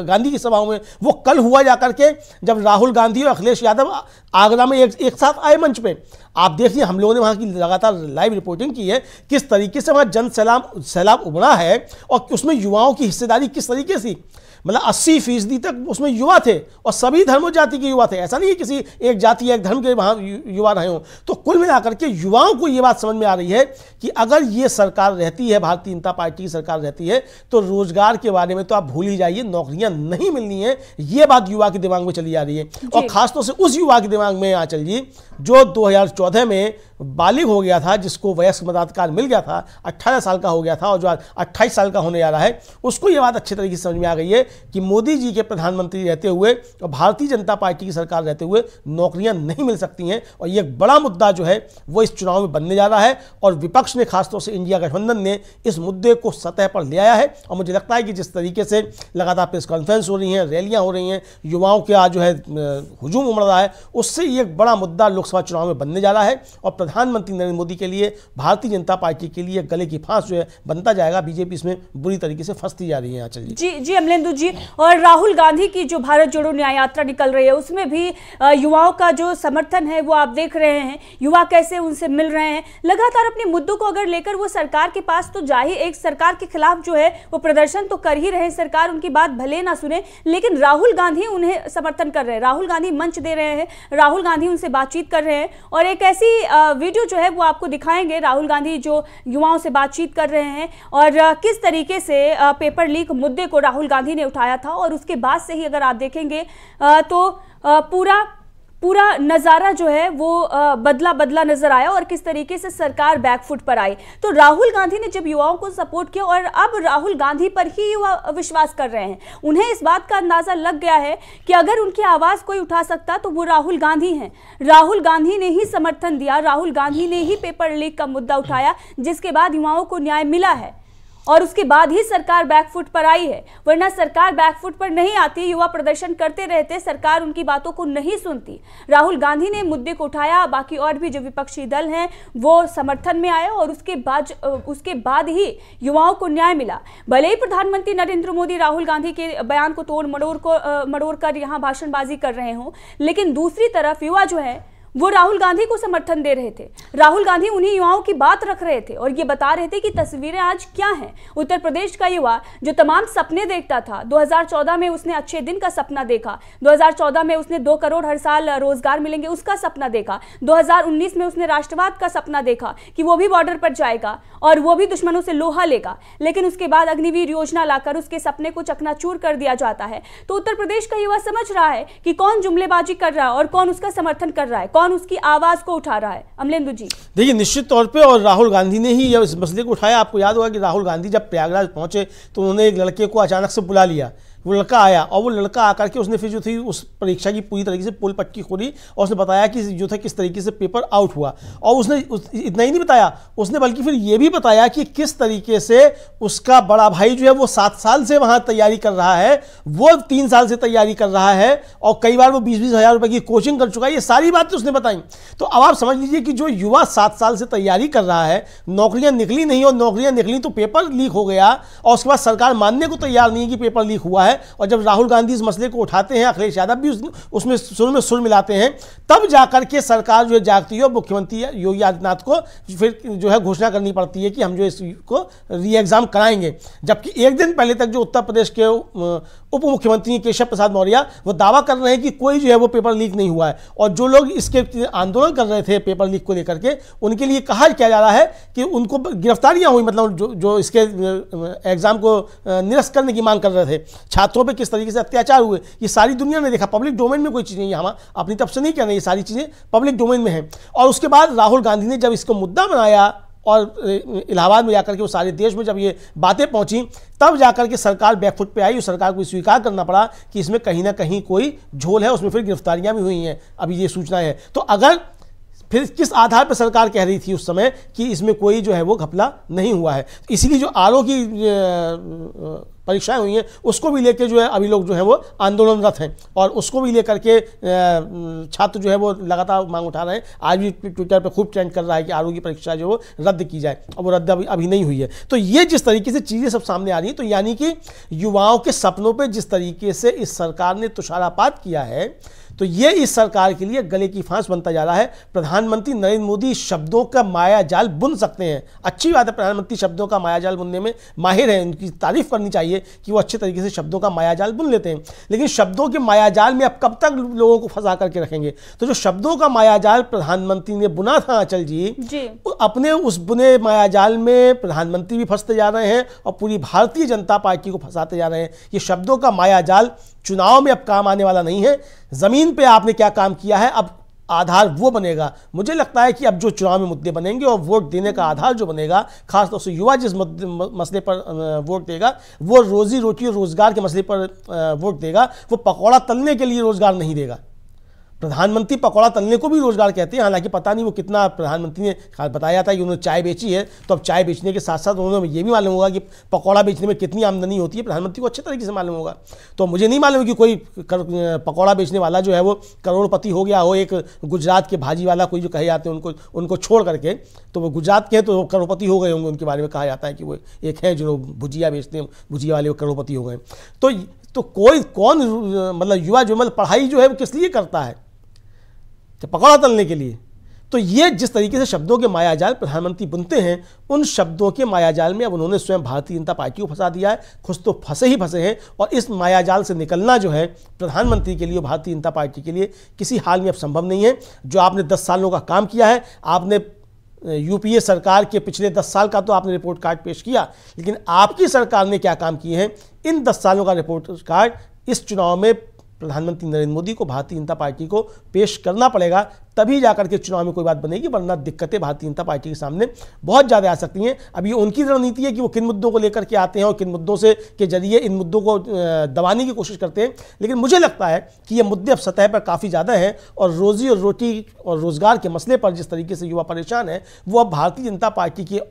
गांधी की सभाओं में। वो कल हुआ जाकर के जब राहुल गांधी और अखिलेश यादव आगरा में एक साथ आए मंच पे, आप देखिए हम लोगों ने वहां की लगातार लाइव रिपोर्टिंग की है किस तरीके से वहां जन सैलाब उमड़ा है और उसमें युवाओं की हिस्सेदारी किस तरीके से, मतलब 80% तक उसमें युवा थे और सभी धर्मों जाति के युवा थे। ऐसा नहीं है किसी एक जाति एक धर्म के वहाँ युवा रहे हों। तो कुल मिलाकर के युवाओं को ये बात समझ में आ रही है कि अगर ये सरकार रहती है, भारतीय जनता पार्टी की सरकार रहती है, तो रोजगार के बारे में तो आप भूल ही जाइए, नौकरियां नहीं मिलनी है, ये बात युवा के दिमाग में चली आ रही है। और खासतौर से उस युवा के दिमाग में आंचल जी जो 2014 में बालिग हो गया था, जिसको वयस्क मताधिकार मिल गया था, 18 साल का हो गया था और जो 28 साल का होने जा रहा है, उसको ये बात अच्छे तरीके से समझ में आ गई है कि मोदी जी के प्रधानमंत्री रहते हुए और भारतीय जनता पार्टी की सरकार रहते हुए नौकरियां नहीं मिल सकती हैं। और ये एक बड़ा मुद्दा जो है वो इस चुनाव में बनने जा रहा है और विपक्ष ने, खासतौर से इंडिया गठबंधन ने, इस मुद्दे को सतह पर ले आया है। और मुझे लगता है कि जिस तरीके से लगातार प्रेस कॉन्फ्रेंस हो रही हैं, रैलियां हो रही हैं, युवाओं के आज जो है हुजूम उमड़ रहा है, उससे ये एक बड़ा मुद्दा लोकसभा चुनाव में बनने जा रहा है। और प्रधानमंत्री नरेंद्र मोदी के लिए, भारतीय जनता पार्टी के लिए गले की फांस जो है बनता जाएगा। बीजेपी इसमें बुरी तरीके से फंसती जा रही है। आंचल जी अमलेंदु जी, और राहुल गांधी की जो भारत जोड़ो न्याय यात्रा निकल रही है उसमें भी युवाओं का जो समर्थन है वो आप देख रहे हैं, युवा कैसे उनसे मिल रहे हैं, लगातार अपने मुद्दों को अगर लेकर वो सरकार के पास तो जा ही, एक सरकार के खिलाफ जो है वो प्रदर्शन तो कर ही रहे हैं, सरकार उनकी बात भले ना सुने, लेकिन राहुल गांधी उन्हें समर्थन कर रहे हैं, राहुल गांधी मंच दे रहे हैं, राहुल गांधी उनसे बातचीत कर रहे हैं। और एक ऐसी वीडियो जो है वो आपको दिखाएंगे, राहुल गांधी जो युवाओं से बातचीत कर रहे हैं और किस तरीके से पेपर लीक मुद्दे को राहुल गांधी ने उठाया था। और उसके बाद से ही अगर आप देखेंगे तो पूरा नज़ारा जो है वो बदला नजर आया और किस तरीके से सरकार बैकफुट पर आई। तो राहुल गांधी ने जब युवाओं को सपोर्ट किया और अब राहुल गांधी पर ही युवा विश्वास कर रहे हैं, उन्हें इस बात का अंदाजा लग गया है कि अगर उनकी आवाज़ कोई उठा सकता तो वो राहुल गांधी हैं। राहुल गांधी ने ही समर्थन दिया, राहुल गांधी ने ही पेपर लीक का मुद्दा उठाया, जिसके बाद युवाओं को न्याय मिला है और उसके बाद ही सरकार बैकफुट पर आई है। वरना सरकार बैकफुट पर नहीं आती, युवा प्रदर्शन करते रहते, सरकार उनकी बातों को नहीं सुनती। राहुल गांधी ने मुद्दे को उठाया, बाकी और भी जो विपक्षी दल हैं वो समर्थन में आए और उसके बाद ही युवाओं को न्याय मिला। भले ही प्रधानमंत्री नरेंद्र मोदी राहुल गांधी के बयान को तोड़ मड़ोड़ कर यहाँ भाषणबाजी कर रहे हों, लेकिन दूसरी तरफ युवा जो है वो राहुल गांधी को समर्थन दे रहे थे। राहुल गांधी उन्हीं युवाओं की बात रख रहे थे और ये बता रहे थे कि तस्वीरें आज क्या हैं। उत्तर प्रदेश का युवा जो तमाम सपने देखता था, 2014 में उसने अच्छे दिन का सपना देखा, 2014 में उसने 2 करोड़ हर साल रोजगार मिलेंगे उसका सपना देखा, 2019 में उसने राष्ट्रवाद का सपना देखा कि वो भी बॉर्डर पर जाएगा और वो भी दुश्मनों से लोहा लेगा, लेकिन उसके बाद अग्निवीर योजना लाकर उसके सपने को चकनाचूर कर दिया जाता है। तो उत्तर प्रदेश का युवा समझ रहा है कि कौन जुमलेबाजी कर रहा है और कौन उसका समर्थन कर रहा है, कौन उसकी आवाज को उठा रहा है। अमलेंदु जी, देखिए, निश्चित तौर पे और राहुल गांधी ने ही इस मसले को उठाया। आपको याद होगा कि राहुल गांधी जब प्रयागराज पहुंचे तो उन्होंने एक लड़के को अचानक से बुला लिया। वो लड़का आया और वो लड़का आकर के उसने फिर जो थी उस परीक्षा की पूरी तरीके से पोल पट्टी खोली और उसने बताया कि जो था किस तरीके से पेपर आउट हुआ। और उसने इतना ही नहीं बताया, उसने बल्कि फिर ये भी बताया कि किस तरीके से उसका बड़ा भाई जो है वो 7 साल से वहाँ तैयारी कर रहा है, वो 3 साल से तैयारी कर रहा है और कई बार वो 20-20 हज़ार रुपये की कोचिंग कर चुका है। ये सारी बातें उसने बताई। तो अब आप समझ लीजिए कि जो युवा 7 साल से तैयारी कर रहा है, नौकरियाँ निकली नहीं और नौकरियाँ निकली तो पेपर लीक हो गया और उसके बाद सरकार मानने को तैयार नहीं है कि पेपर लीक हुआ है। और जब राहुल गांधी इस मसले को उठाते हैं, अखिलेश यादव भी उसमें सुर में सुर मिलाते हैं, तब जाकर के सरकार जो है जागती है और मुख्यमंत्री योगी आदित्यनाथ को फिर जो है घोषणा करनी पड़ती है कि हम जो इसको री एग्जाम कराएंगे। जबकि एक दिन पहले तक जो उत्तर प्रदेश के उप मुख्यमंत्री केशव प्रसाद मौर्य वो दावा कर रहे हैं कि कोई जो है वो पेपर लीक नहीं हुआ है। और जो लोग इसके आंदोलन कर रहे थे पेपर लीक को लेकर के, उनके लिए कहा क्या जा रहा है कि उनको गिरफ्तारियां हुई, मतलब जो इसके एग्जाम को निरस्त करने की मांग कर रहे थे, छात्रों पे किस तरीके से अत्याचार हुए, ये सारी दुनिया ने देखा। पब्लिक डोमेन में कोई चीज़ नहीं है, हम अपनी तरफ से नहीं कह रहे, ये सारी चीज़ें पब्लिक डोमेन में हैं। और उसके बाद राहुल गांधी ने जब इसको मुद्दा बनाया और इलाहाबाद में जाकर के वो सारे देश में जब ये बातें पहुंची, तब जाकर के सरकार बैकफुट पे आई और सरकार को स्वीकार करना पड़ा कि इसमें कहीं ना कहीं कोई झोल है। उसमें फिर गिरफ्तारियां भी हुई हैं, अभी ये सूचना है। तो अगर फिर किस आधार पर सरकार कह रही थी उस समय कि इसमें कोई जो है वो घपला नहीं हुआ है, इसीलिए जो आरओ की परीक्षाएं हुई हैं उसको भी लेकर जो है अभी लोग जो है वो आंदोलनरत हैं और उसको भी लेकर के छात्र जो है वो लगातार मांग उठा रहे हैं। आज भी ट्विटर पे खूब ट्रेंड कर रहा है कि आरओ की परीक्षा जो वो रद्द की जाए, और वो रद्द अभी नहीं हुई है। तो ये जिस तरीके से चीज़ें सब सामने आ रही हैं, तो यानी कि युवाओं के सपनों पर जिस तरीके से इस सरकार ने तुषारापात किया है, तो ये इस सरकार के लिए गले की फांस बनता जा रहा है। प्रधानमंत्री नरेंद्र मोदी शब्दों का माया जाल बुन सकते हैं, अच्छी बात है, प्रधानमंत्री शब्दों का माया जाल बुनने में माहिर है, उनकी तारीफ करनी चाहिए कि वो अच्छे तरीके से शब्दों का माया जाल बुन लेते हैं। लेकिन शब्दों के माया जाल में अब कब तक लोगों को फंसा करके रखेंगे? तो जो शब्दों का माया जाल प्रधानमंत्री ने बुना था आंचल जी, अपने उस बुने माया जाल में प्रधानमंत्री भी फंसते जा रहे हैं और पूरी भारतीय जनता पार्टी को फंसाते जा रहे हैं। ये शब्दों का माया जाल चुनाव में अब काम आने वाला नहीं है। जमीन पे आपने क्या काम किया है, अब आधार वो बनेगा। मुझे लगता है कि अब जो चुनाव में मुद्दे बनेंगे और वोट देने का आधार जो बनेगा, खासतौर से युवा जिस मसले पर वोट देगा, वो रोजी रोटी और रोजगार के मसले पर वोट देगा। वो पकौड़ा तलने के लिए रोजगार नहीं देगा। प्रधानमंत्री पकौड़ा तलने को भी रोजगार कहते हैं, हालांकि पता नहीं वो कितना प्रधानमंत्री ने बताया था कि उन्होंने चाय बेची है, तो अब चाय बेचने के साथ साथ उन्होंने ये भी मालूम होगा कि पकौड़ा बेचने में कितनी आमदनी होती है, प्रधानमंत्री को अच्छे तरीके से मालूम होगा। तो मुझे नहीं मालूम कि कोई पकौड़ा बेचने वाला जो है वो करोड़पति हो गया हो। एक गुजरात के भाजी वाला कोई जो कहे जाते हैं उनको छोड़ करके, तो वो गुजरात के हैं तो करोड़पति हो गए होंगे, उनके बारे में कहा जाता है कि वो एक है जो भुजिया बेचते हैं, भुजिया वाले वो करोड़पति हो गए। तो कौन मतलब युवा जो मतलब पढ़ाई जो है वो किस लिए करता है? पकौड़ा तलने के लिए। तो ये जिस तरीके से शब्दों के मायाजाल प्रधानमंत्री बुनते हैं, उन शब्दों के मायाजाल में अब उन्होंने स्वयं भारतीय जनता पार्टी को फंसा दिया है। खुद तो फंसे ही फंसे हैं, और इस मायाजाल से निकलना जो है प्रधानमंत्री के लिए, भारतीय जनता पार्टी के लिए किसी हाल में अब संभव नहीं है। जो आपने 10 सालों का काम किया है, आपने यूपीए सरकार के पिछले 10 साल का तो आपने रिपोर्ट कार्ड पेश किया, लेकिन आपकी सरकार ने क्या काम किए हैं, इन 10 सालों का रिपोर्ट कार्ड इस चुनाव में प्रधानमंत्री नरेंद्र मोदी को, भारतीय जनता पार्टी को पेश करना पड़ेगा, तभी जाकर के चुनाव में कोई बात बनेगी। वरना दिक्कतें भारतीय जनता पार्टी के सामने बहुत ज़्यादा आ सकती हैं। अब ये उनकी रणनीति है कि वो किन मुद्दों को लेकर के आते हैं और किन मुद्दों से के जरिए इन मुद्दों को दबाने की कोशिश करते हैं। लेकिन मुझे लगता है कि ये मुद्दे अब सतह पर काफ़ी ज़्यादा हैं, और रोजी और रोटी और रोज़गार के मसले पर जिस तरीके से युवा परेशान है, वो अब भारतीय जनता पार्टी के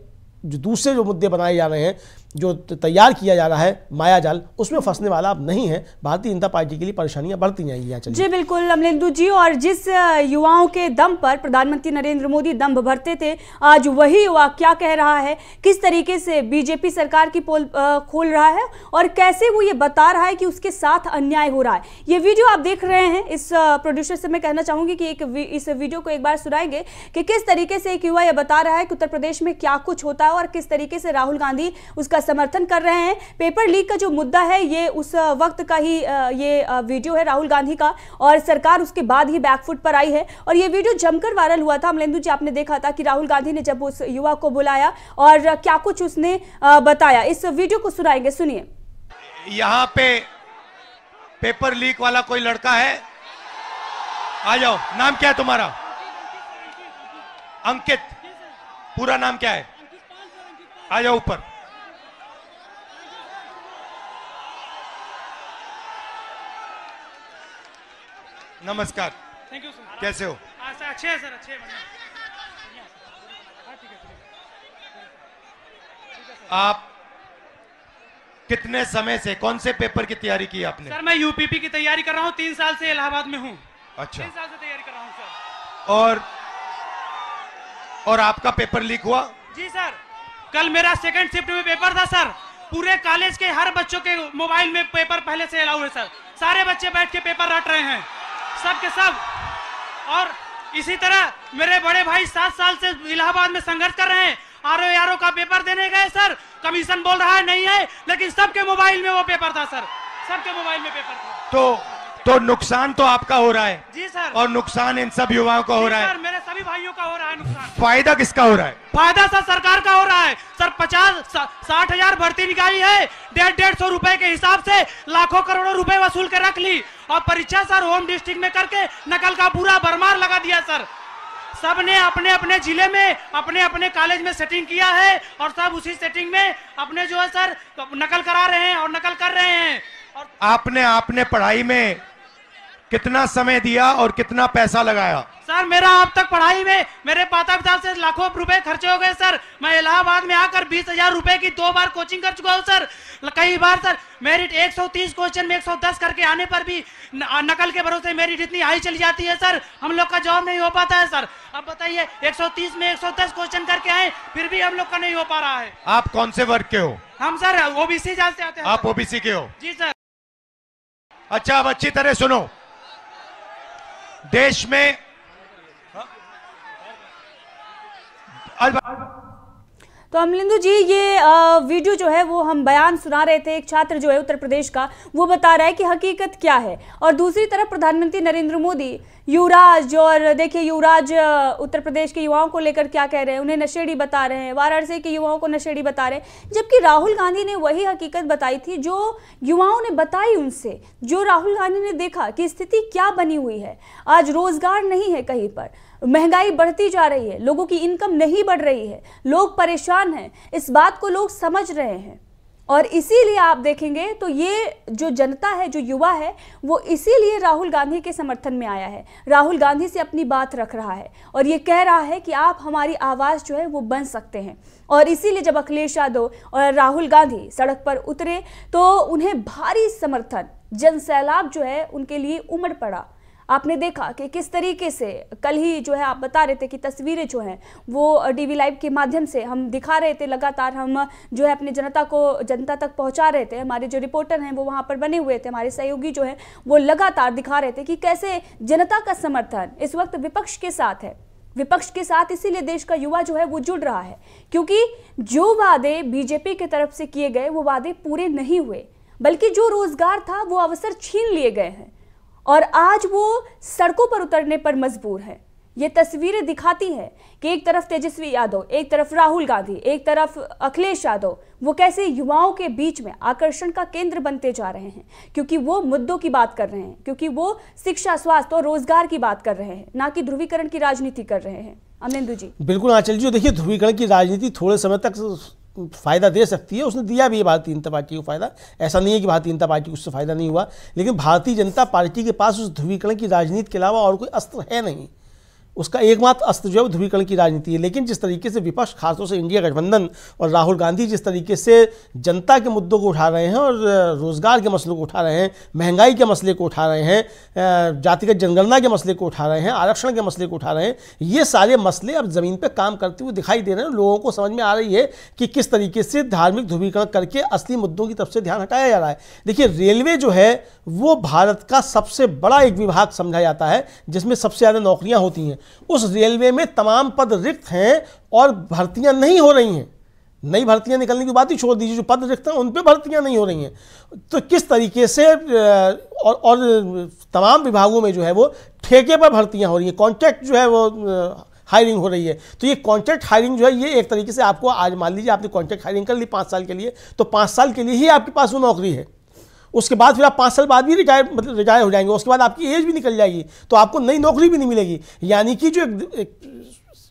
जो दूसरे जो मुद्दे बनाए जा रहे हैं, जो तैयार किया जा रहा है मायाजाल, उसमें फंसने वाला अब नहीं है। भारतीय जनता पार्टी के लिए परेशानियां बढ़ती जाएंगी। जी बिल्कुल अमलेंदु जी, और जिस युवाओं के दम पर प्रधानमंत्री नरेंद्र मोदी दम भरते थे, आज वही युवा क्या कह रहा है, किस तरीके से बीजेपी सरकार की पोल खोल रहा है और कैसे वो ये बता रहा है कि उसके साथ अन्याय हो रहा है। ये वीडियो आप देख रहे हैं। इस प्रोड्यूसर से मैं कहना चाहूंगी कि इस वीडियो को एक बार सुनाएंगे कि किस तरीके से एक युवा ये बता रहा है कि उत्तर प्रदेश में क्या कुछ होता है और किस तरीके से राहुल गांधी उसका समर्थन कर रहे हैं। पेपर लीक का जो मुद्दा है ये उस वक्त का ही ये वीडियो है राहुल गांधी का, और सरकार उसके बाद ही बैकफुट पर आई है और ये वीडियो जमकर वायरल हुआ था। अमलेंदु जी, आपने देखा था कि राहुल गांधी ने जब उस युवा को बुलाया और क्या कुछ उसने बताया। इस वीडियो को सुनाएंगे, सुनिए। यहाँ पे पेपर लीक वाला कोई लड़का है? आ जाओ। नाम क्या है तुम्हारा? अंकित। पूरा नाम क्या है? आ जाओ ऊपर। नमस्कार। Thank you sir. कैसे हो? सर अच्छे हैं सर, अच्छे हैं। आप कितने समय से कौन से पेपर की तैयारी की आपने? सर मैं यूपीपी की तैयारी कर रहा हूँ, 3 साल से इलाहाबाद में हूँ। अच्छा। 3 साल से तैयारी कर रहा हूँ सर। और आपका पेपर लीक हुआ? जी सर, कल मेरा सेकंड शिफ्ट में पेपर था सर। पूरे कॉलेज के हर बच्चों के मोबाइल में पेपर पहले से अलाउ है सर। सारे बच्चे बैठ के पेपर रट रहे हैं, सब के सब। और इसी तरह मेरे बड़े भाई 7 साल से इलाहाबाद में संघर्ष कर रहे हैं। आरओ का पेपर देने गए सर, कमीशन बोल रहा है नहीं है, लेकिन सबके मोबाइल में वो पेपर था सर, सबके मोबाइल में पेपर था। तो नुकसान तो आपका हो रहा है। जी सर। और नुकसान इन सब युवाओं का हो रहा है। सर मेरे सभी भाइयों का हो रहा है नुकसान। फायदा किसका हो रहा है? फायदा सर सरकार का हो रहा है सर। 50-60 हजार भर्ती निकाली है, 150 रुपए के हिसाब से लाखों करोड़ों रुपए वसूल के रख ली, और परीक्षा सर होम डिस्ट्रिक्ट में करके नकल का पूरा भरमार लगा दिया सर। सबने अपने अपने जिले में अपने अपने कॉलेज में सेटिंग किया है और सब उसी सेटिंग में अपने जो है सर नकल करा रहे हैं और नकल कर रहे हैं। और आपने पढ़ाई में कितना समय दिया और कितना पैसा लगाया? सर मेरा अब तक पढ़ाई में मेरे माता पिता से लाखों रुपए खर्चे हो गए सर। मैं इलाहाबाद में आकर 20,000 रुपए की 2 बार कोचिंग कर चुका हूँ सर। कई बार सर मेरिट 130 क्वेश्चन में 110 करके आने पर भी नकल के भरोसे मेरिट इतनी हाई चली जाती है सर, हम लोग का जॉब नहीं हो पाता है सर। अब बताइए 130 में 110 क्वेश्चन करके आए फिर भी हम लोग का नहीं हो पा रहा है। आप कौन से वर्ग के हो? हम सर ओबीसी जात से आते हैं। आप ओबीसी के हो? जी सर। अच्छा, अब अच्छी तरह सुनो। देश में तो अमलेंदु जी, ये वीडियो जो है वो हम बयान सुना रहे थे, एक छात्र जो है उत्तर प्रदेश का, वो बता रहा है कि हकीकत क्या है। और दूसरी तरफ प्रधानमंत्री नरेंद्र मोदी युवराज, और देखिए युवराज उत्तर प्रदेश के युवाओं को लेकर क्या कह रहे हैं, उन्हें नशेड़ी बता रहे हैं, वाराणसी के युवाओं को नशेड़ी बता रहे हैं, जबकि राहुल गांधी ने वही हकीकत बताई थी जो युवाओं ने बताई उनसे, जो राहुल गांधी ने देखा कि स्थिति क्या बनी हुई है। आज रोजगार नहीं है कहीं पर, महंगाई बढ़ती जा रही है, लोगों की इनकम नहीं बढ़ रही है, लोग परेशान हैं, इस बात को लोग समझ रहे हैं। और इसीलिए आप देखेंगे तो ये जो जनता है, जो युवा है, वो इसीलिए राहुल गांधी के समर्थन में आया है, राहुल गांधी से अपनी बात रख रहा है और ये कह रहा है कि आप हमारी आवाज़ जो है वो बन सकते हैं। और इसीलिए जब अखिलेश यादव और राहुल गांधी सड़क पर उतरे तो उन्हें भारी समर्थन, जनसैलाब जो है उनके लिए उमड़ पड़ा। आपने देखा कि किस तरीके से कल ही जो है आप बता रहे थे कि तस्वीरें जो हैं वो डीवी लाइव के माध्यम से हम दिखा रहे थे, लगातार हम जो है अपने जनता तक पहुंचा रहे थे। हमारे जो रिपोर्टर हैं वो वहां पर बने हुए थे, हमारे सहयोगी जो है वो लगातार दिखा रहे थे कि कैसे जनता का समर्थन इस वक्त विपक्ष के साथ है, विपक्ष के साथ। इसीलिए देश का युवा जो है वो जुड़ रहा है, क्योंकि जो वादे बीजेपी की तरफ से किए गए वो वादे पूरे नहीं हुए, बल्कि जो रोजगार था वो अवसर छीन लिए गए हैं और आज वो सड़कों पर उतरने पर मजबूर है। ये तस्वीरें दिखाती हैं कि एक तरफ तेजस्वी यादव, एक तरफ राहुल गांधी, एक तरफ अखिलेश यादव, वो कैसे युवाओं के बीच में आकर्षण का केंद्र बनते जा रहे हैं, क्योंकि वो मुद्दों की बात कर रहे हैं, क्योंकि वो शिक्षा, स्वास्थ्य और रोजगार की बात कर रहे हैं, ना कि ध्रुवीकरण की राजनीति कर रहे हैं। अमलेंदु जी। बिल्कुल आंचल जी, देखिए ध्रुवीकरण की राजनीति थोड़े समय तक फायदा दे सकती है, उसने दिया भी है भारतीय जनता पार्टी को फायदा। ऐसा नहीं है कि भारतीय जनता पार्टी को उससे फायदा नहीं हुआ, लेकिन भारतीय जनता पार्टी के पास उस ध्रुवीकरण की राजनीति के अलावा और कोई अस्त्र है नहीं। उसका एकमात्र अस्त्र जो है वो ध्रुवीकरण की राजनीति है। लेकिन जिस तरीके से विपक्ष, खासतौर से इंडिया गठबंधन और राहुल गांधी जिस तरीके से जनता के मुद्दों को उठा रहे हैं और रोजगार के मसलों को उठा रहे हैं, महंगाई के मसले को उठा रहे हैं, जातिगत जनगणना के मसले को उठा रहे हैं, आरक्षण के मसले को उठा रहे हैं, ये सारे मसले अब जमीन पर काम करते हुए दिखाई दे रहे हैं। लोगों को समझ में आ रही है कि किस तरीके से धार्मिक ध्रुवीकरण करके असली मुद्दों की तरफ से ध्यान हटाया जा रहा है। देखिए, रेलवे जो है वो भारत का सबसे बड़ा एक विभाग समझा जाता है जिसमें सबसे ज़्यादा नौकरियां होती हैं। उस रेलवे में तमाम पद रिक्त हैं और भर्तियां नहीं हो रही हैं। नई भर्तियां निकलने की बात ही छोड़ दीजिए, जो पद रिक्त हैं उन पे भर्तियां नहीं हो रही हैं। तो किस तरीके से और तमाम विभागों में जो है वो ठेके पर भर्तियां हो रही हैं, कॉन्ट्रैक्ट जो है वो हायरिंग हो रही है। तो ये कॉन्ट्रैक्ट हायरिंग जो है ये एक तरीके से आपको, आज मान लीजिए आपने कॉन्ट्रैक्ट हायरिंग कर ली 5 साल के लिए, तो 5 साल के लिए ही आपके पास वो नौकरी है। उसके बाद फिर आप 5 साल बाद भी रिटायर हो जाएंगे, उसके बाद आपकी एज भी निकल जाएगी, तो आपको नई नौकरी भी नहीं मिलेगी। यानी कि जो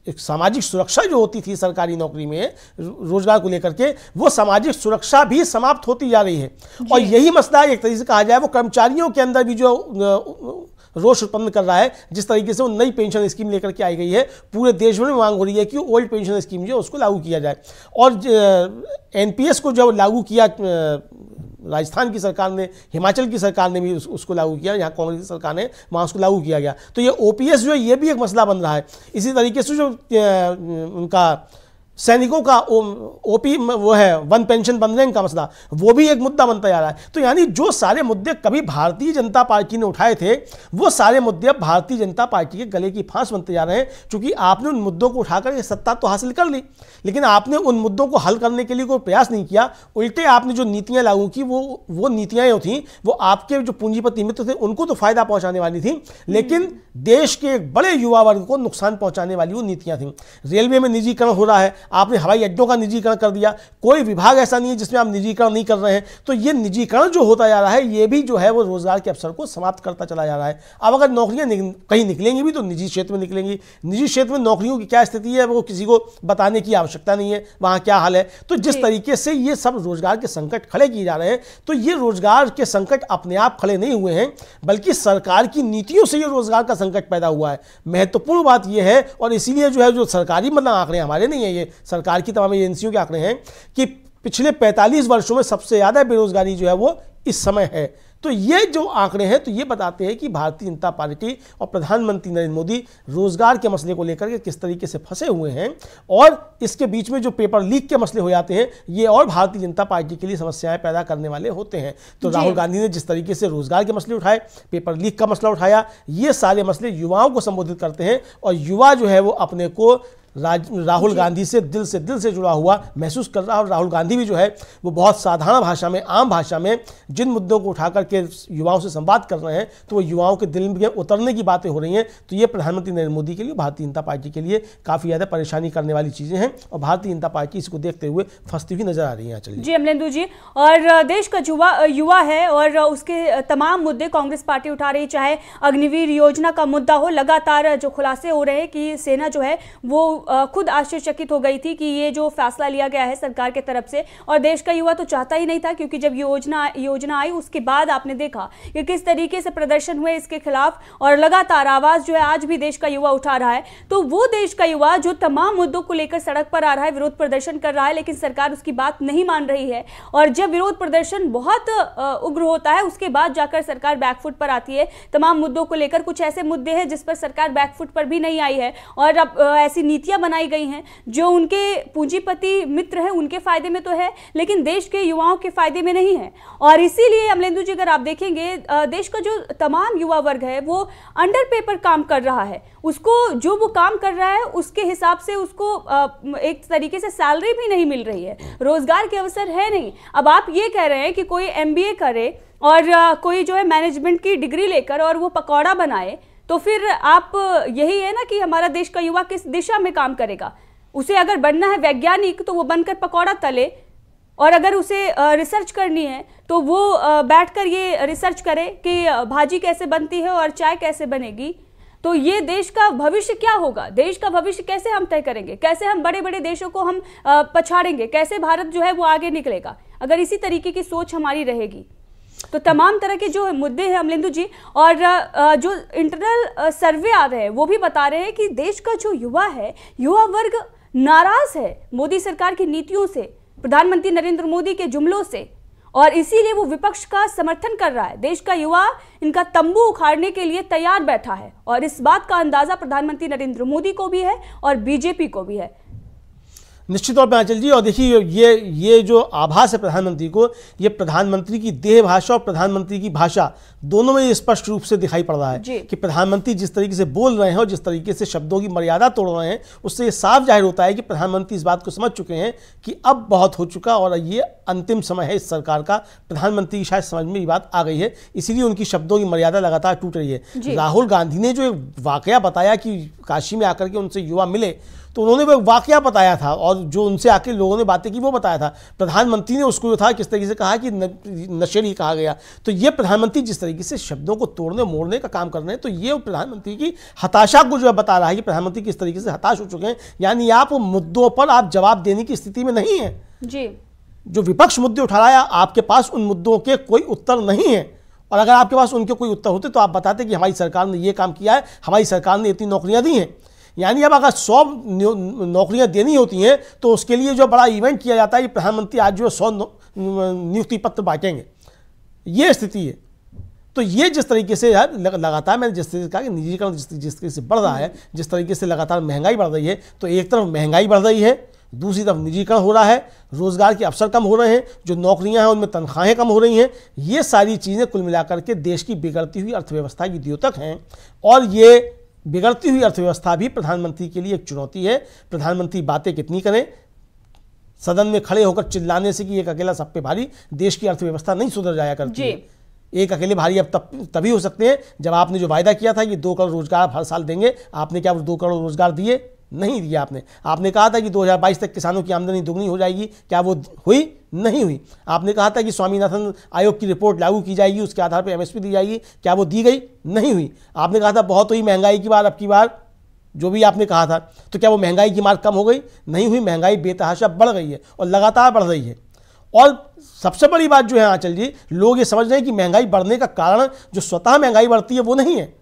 एक सामाजिक सुरक्षा जो होती थी सरकारी नौकरी में रोजगार को लेकर के, वो सामाजिक सुरक्षा भी समाप्त होती जा रही है। और यही मसला एक तरीके से कहा जाए वो कर्मचारियों के अंदर भी जो रोष उत्पन्न कर रहा है। जिस तरीके से वो नई पेंशन स्कीम लेकर के आई गई है, पूरे देश में मांग हो रही है कि ओल्ड पेंशन स्कीम जो है उसको लागू किया जाए। और एनपीएस को जब लागू किया राजस्थान की सरकार ने, हिमाचल की सरकार ने भी उसको लागू किया, यहाँ कांग्रेस की सरकार ने वहाँ उसको लागू किया गया। तो ये ओपीएस जो है ये भी एक मसला बन रहा है। इसी तरीके से जो उनका सैनिकों का ओपी वो है वन पेंशन बन रहे का मसला, वो भी एक मुद्दा बनता जा रहा है। तो यानी जो सारे मुद्दे कभी भारतीय जनता पार्टी ने उठाए थे, वो सारे मुद्दे अब भारतीय जनता पार्टी के गले की फांस बनते जा रहे हैं। क्योंकि आपने उन मुद्दों को उठाकर ये सत्ता तो हासिल कर ली, लेकिन आपने उन मुद्दों को हल करने के लिए कोई प्रयास नहीं किया। उल्टे आपने जो नीतियां लागू की वो नीतियां थी वो आपके जो पूंजीपति मित्र थे उनको तो फायदा पहुंचाने वाली थी, लेकिन देश के एक बड़े युवा वर्ग को नुकसान पहुंचाने वाली वो नीतियां थी। रेलवे में निजीकरण हो रहा है, आपने हवाई अड्डों का निजीकरण कर दिया। कोई विभाग ऐसा नहीं है जिसमें आप निजीकरण नहीं कर रहे हैं। तो ये निजीकरण जो होता जा रहा है ये भी जो है वो रोजगार के अवसर को समाप्त करता चला जा रहा है। अब अगर नौकरियां कहीं निकलेंगी भी तो निजी क्षेत्र में निकलेंगी। निजी क्षेत्र में नौकरियों की क्या स्थिति है वो किसी को बताने की आवश्यकता नहीं है, वहां क्या हाल है। तो जिस तरीके से ये सब रोजगार के संकट खड़े किए जा रहे हैं, तो ये रोजगार के संकट अपने आप खड़े नहीं हुए हैं, बल्कि सरकार की नीतियों से ये रोजगार का संकट पैदा हुआ है। महत्वपूर्ण बात यह है, और इसीलिए जो है जो सरकारी मतलब आंकड़े हमारे नहीं है, ये सरकार की तमाम एजेंसियों के आंकड़े हैं कि पिछले 45 वर्षों में सबसे ज्यादा बेरोजगारी जो है वो इस समय है। तो ये जो आंकड़े हैं तो ये बताते हैं कि भारतीय जनता पार्टी और प्रधानमंत्री नरेंद्र मोदी रोजगार के मसले को लेकर के किस तरीके से फंसे हुए हैं। और इसके बीच में जो पेपर लीक के मसले हो जाते हैं, ये और भारतीय जनता पार्टी के लिए समस्याएं पैदा करने वाले होते हैं। तो राहुल गांधी ने जिस तरीके से रोजगार के मसले उठाए, पेपर लीक का मसला उठाया, ये सारे मसले युवाओं को संबोधित करते हैं। और युवा जो है वो अपने को राहुल गांधी से दिल से जुड़ा हुआ महसूस कर रहा है। और राहुल गांधी भी जो है वो बहुत साधारण भाषा में, आम भाषा में जिन मुद्दों को उठा करके युवाओं से संवाद कर रहे हैं, तो वो युवाओं के दिल में उतरने की बातें हो रही हैं। तो ये प्रधानमंत्री नरेंद्र मोदी के लिए, भारतीय जनता पार्टी के लिए काफ़ी ज़्यादा परेशानी करने वाली चीज़ें हैं। और भारतीय जनता पार्टी इसको देखते हुए फंसती हुई नजर आ रही है। चलिए जी अमलेंदु जी, और देश का युवा है और उसके तमाम मुद्दे कांग्रेस पार्टी उठा रही, चाहे अग्निवीर योजना का मुद्दा हो। लगातार जो खुलासे हो रहे हैं कि सेना जो है वो खुद आश्चर्यचकित हो गई थी कि ये जो फैसला लिया गया है सरकार के तरफ से, और देश का युवा तो चाहता ही नहीं था। क्योंकि जब योजना आई उसके बाद आपने देखा कि किस तरीके से प्रदर्शन हुए इसके खिलाफ, और लगातार आवाज जो है आज भी देश का युवा उठा रहा है। तो वो देश का युवा जो तमाम मुद्दों को लेकर सड़क पर आ रहा है, विरोध प्रदर्शन कर रहा है, लेकिन सरकार उसकी बात नहीं मान रही है। और जब विरोध प्रदर्शन बहुत उग्र होता है उसके बाद जाकर सरकार बैकफुट पर आती है तमाम मुद्दों को लेकर। कुछ ऐसे मुद्दे हैं जिस पर सरकार बैकफुट पर भी नहीं आई है, और अब ऐसी नीतियां बनाई गई हैं जो उनके पूंजीपति मित्र हैं उनके फायदे में तो है, लेकिन देश के युवाओं के फायदे में नहीं है। और इसीलिए अमलेंदु जी, अगर आप देखेंगे देश का जो तमाम युवा वर्ग है वो अंडर पेपर काम कर रहा है। उसको जो वो काम कर रहा है उसके हिसाब से उसको एक तरीके से सैलरी भी नहीं मिल रही है, रोजगार के अवसर है नहीं। अब आप ये कह रहे हैं कि कोई MBA करे और कोई जो है मैनेजमेंट की डिग्री लेकर और वो पकौड़ा बनाए, तो फिर आप यही है ना कि हमारा देश का युवा किस दिशा में काम करेगा। उसे अगर बनना है वैज्ञानिक तो वो बनकर पकौड़ा तले, और अगर उसे रिसर्च करनी है तो वो बैठकर ये रिसर्च करे कि भाजी कैसे बनती है और चाय कैसे बनेगी। तो ये देश का भविष्य क्या होगा, देश का भविष्य कैसे हम तय करेंगे, कैसे हम बड़े बड़े देशों को हम पछाड़ेंगे, कैसे भारत जो है वो आगे निकलेगा अगर इसी तरीके की सोच हमारी रहेगी। तो तमाम तरह के जो मुद्दे हैं अमलेंदु जी, और जो इंटरनल सर्वे आ रहे हैं वो भी बता रहे हैं कि देश का जो युवा है, युवा वर्ग नाराज है मोदी सरकार की नीतियों से, प्रधानमंत्री नरेंद्र मोदी के जुमलों से, और इसीलिए वो विपक्ष का समर्थन कर रहा है। देश का युवा इनका तंबू उखाड़ने के लिए तैयार बैठा है, और इस बात का अंदाजा प्रधानमंत्री नरेंद्र मोदी को भी है और बीजेपी को भी है। निश्चित तौर पर आंचल जी, और देखिए ये जो आभास है प्रधानमंत्री को, ये प्रधानमंत्री की देह भाषा और प्रधानमंत्री की भाषा दोनों में स्पष्ट रूप से दिखाई पड़ रहा है कि प्रधानमंत्री जिस तरीके से बोल रहे हैं और जिस तरीके से शब्दों की मर्यादा तोड़ रहे हैं, उससे ये साफ जाहिर होता है कि प्रधानमंत्री इस बात को समझ चुके हैं कि अब बहुत हो चुका और ये अंतिम समय है इस सरकार का। प्रधानमंत्री की शायद समझ में ये बात आ गई है, इसीलिए उनकी शब्दों की मर्यादा लगातार टूट रही है। राहुल गांधी ने जो एक वाकया बताया कि काशी में आकर के उनसे युवा मिले, तो उन्होंने वो वाकया बताया था, और जो उनसे आके लोगों ने बातें की वो बताया था। प्रधानमंत्री ने उसको जो था किस तरीके से कहा कि नशेड़ी कहा गया। तो ये प्रधानमंत्री जिस तरीके से शब्दों को तोड़ने मोड़ने का काम कर रहे हैं, तो ये प्रधानमंत्री की हताशा को जो है बता रहा है कि प्रधानमंत्री किस तरीके से हताश हो चुके हैं। यानी आप मुद्दों पर आप जवाब देने की स्थिति में नहीं है जी। जो विपक्ष मुद्दे उठा रहा है, आपके पास उन मुद्दों के कोई उत्तर नहीं है, और अगर आपके पास उनके कोई उत्तर होते तो आप बताते कि हमारी सरकार ने ये काम किया है, हमारी सरकार ने इतनी नौकरियां दी हैं। यानी अब अगर 100 नौकरियां देनी होती हैं तो उसके लिए जो बड़ा इवेंट किया जाता है कि प्रधानमंत्री आज जो 100 नियुक्ति पत्र बांटेंगे, ये स्थिति है। तो ये जिस तरीके से लगातार मैंने जिस तरीके से कहा कि निजीकरण जिस तरीके से बढ़ रहा है, जिस तरीके से लगातार महंगाई बढ़ रही है, तो एक तरफ महंगाई बढ़ रही है, दूसरी तरफ निजीकरण हो रहा है, रोजगार के अवसर कम हो रहे हैं, जो नौकरियां हैं उनमें तनख्वाहें कम हो रही हैं। ये सारी चीज़ें कुल मिलाकर के देश की बिगड़ती हुई अर्थव्यवस्था की द्योतक हैं, और ये बिगड़ती हुई अर्थव्यवस्था भी प्रधानमंत्री के लिए एक चुनौती है। प्रधानमंत्री बातें कितनी करें, सदन में खड़े होकर चिल्लाने से कि एक अकेला सब पे भारी, देश की अर्थव्यवस्था नहीं सुधर जाया करती है। एक अकेले भारी अब तभी हो सकते हैं जब आपने जो वायदा किया था कि 2 करोड़ रोजगार हर साल देंगे, आपने क्या वो 2 करोड़ रोजगार दिए? नहीं दिया आपने कहा था कि 2022 तक किसानों की आमदनी दुगनी हो जाएगी, क्या वो हुई? नहीं हुई। आपने कहा था कि स्वामीनाथन आयोग की रिपोर्ट लागू की जाएगी, उसके आधार पर एमएसपी दी जाएगी, क्या वो दी गई? नहीं हुई। आपने कहा था बहुत हुई महंगाई की बार, अब की बार जो भी आपने कहा था, तो क्या वो महंगाई की मार कम हो गई? नहीं हुई। महंगाई बेतहाशा बढ़ गई है और लगातार बढ़ रही है। और सबसे बड़ी बात जो है आंचल जी, लोग ये समझ रहे हैं कि महंगाई बढ़ने का कारण जो स्वतः महंगाई बढ़ती है वो नहीं है।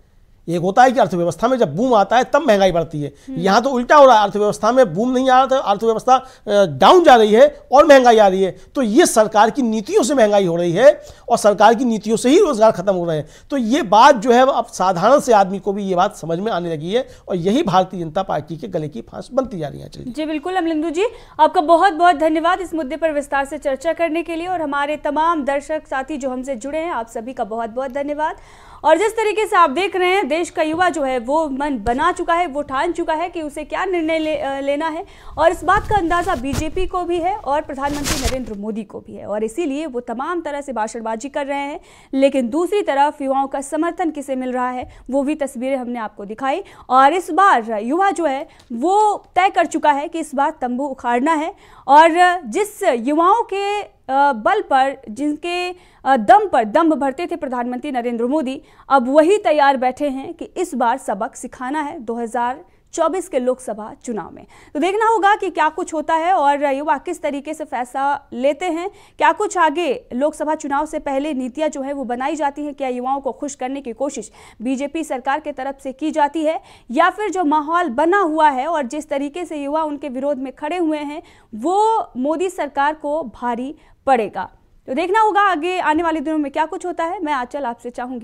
एक होता है कि अर्थव्यवस्था में जब बूम आता है तब महंगाई बढ़ती है, यहां तो उल्टा हो रहा है। अर्थव्यवस्था में बूम नहीं आ रहा था, अर्थव्यवस्था डाउन जा रही है और महंगाई आ रही है। तो ये सरकार की नीतियों से महंगाई हो रही है और सरकार की नीतियों से ही रोजगार खत्म हो रहे हैं। तो ये बात जो है अब साधारण से आदमी को भी ये बात समझ में आने लगी है, और यही भारतीय जनता पार्टी के गले की फांस बनती जा रही है। जी बिल्कुल अमलेंदु जी, आपका बहुत बहुत धन्यवाद इस मुद्दे पर विस्तार से चर्चा करने के लिए, और हमारे तमाम दर्शक साथी जो हमसे जुड़े हैं, आप सभी का बहुत बहुत धन्यवाद। और जिस तरीके से आप देख रहे हैं, देश का युवा जो है वो मन बना चुका है, वो ठान चुका है कि उसे क्या निर्णय लेना है, और इस बात का अंदाजा बीजेपी को भी है और प्रधानमंत्री नरेंद्र मोदी को भी है, और इसीलिए वो तमाम तरह से भाषणबाजी कर रहे हैं। लेकिन दूसरी तरफ युवाओं का समर्थन किसे मिल रहा है, वो भी तस्वीरें हमने आपको दिखाई, और इस बार युवा जो है वो तय कर चुका है कि इस बार तंबू उखाड़ना है, और जिस युवाओं के बल पर, जिनके दम पर दम भरते थे प्रधानमंत्री नरेंद्र मोदी, अब वही तैयार बैठे हैं कि इस बार सबक सिखाना है 2024 के लोकसभा चुनाव में। तो देखना होगा कि क्या कुछ होता है और युवा किस तरीके से फैसला लेते हैं, क्या कुछ आगे लोकसभा चुनाव से पहले नीतियां जो है वो बनाई जाती हैं, क्या युवाओं को खुश करने की कोशिश बीजेपी सरकार के तरफ से की जाती है, या फिर जो माहौल बना हुआ है और जिस तरीके से युवा उनके विरोध में खड़े हुए हैं वो मोदी सरकार को भारी पड़ेगा। तो देखना होगा आगे आने वाले दिनों में क्या कुछ होता है। मैं आंचल आपसे चाहूंगी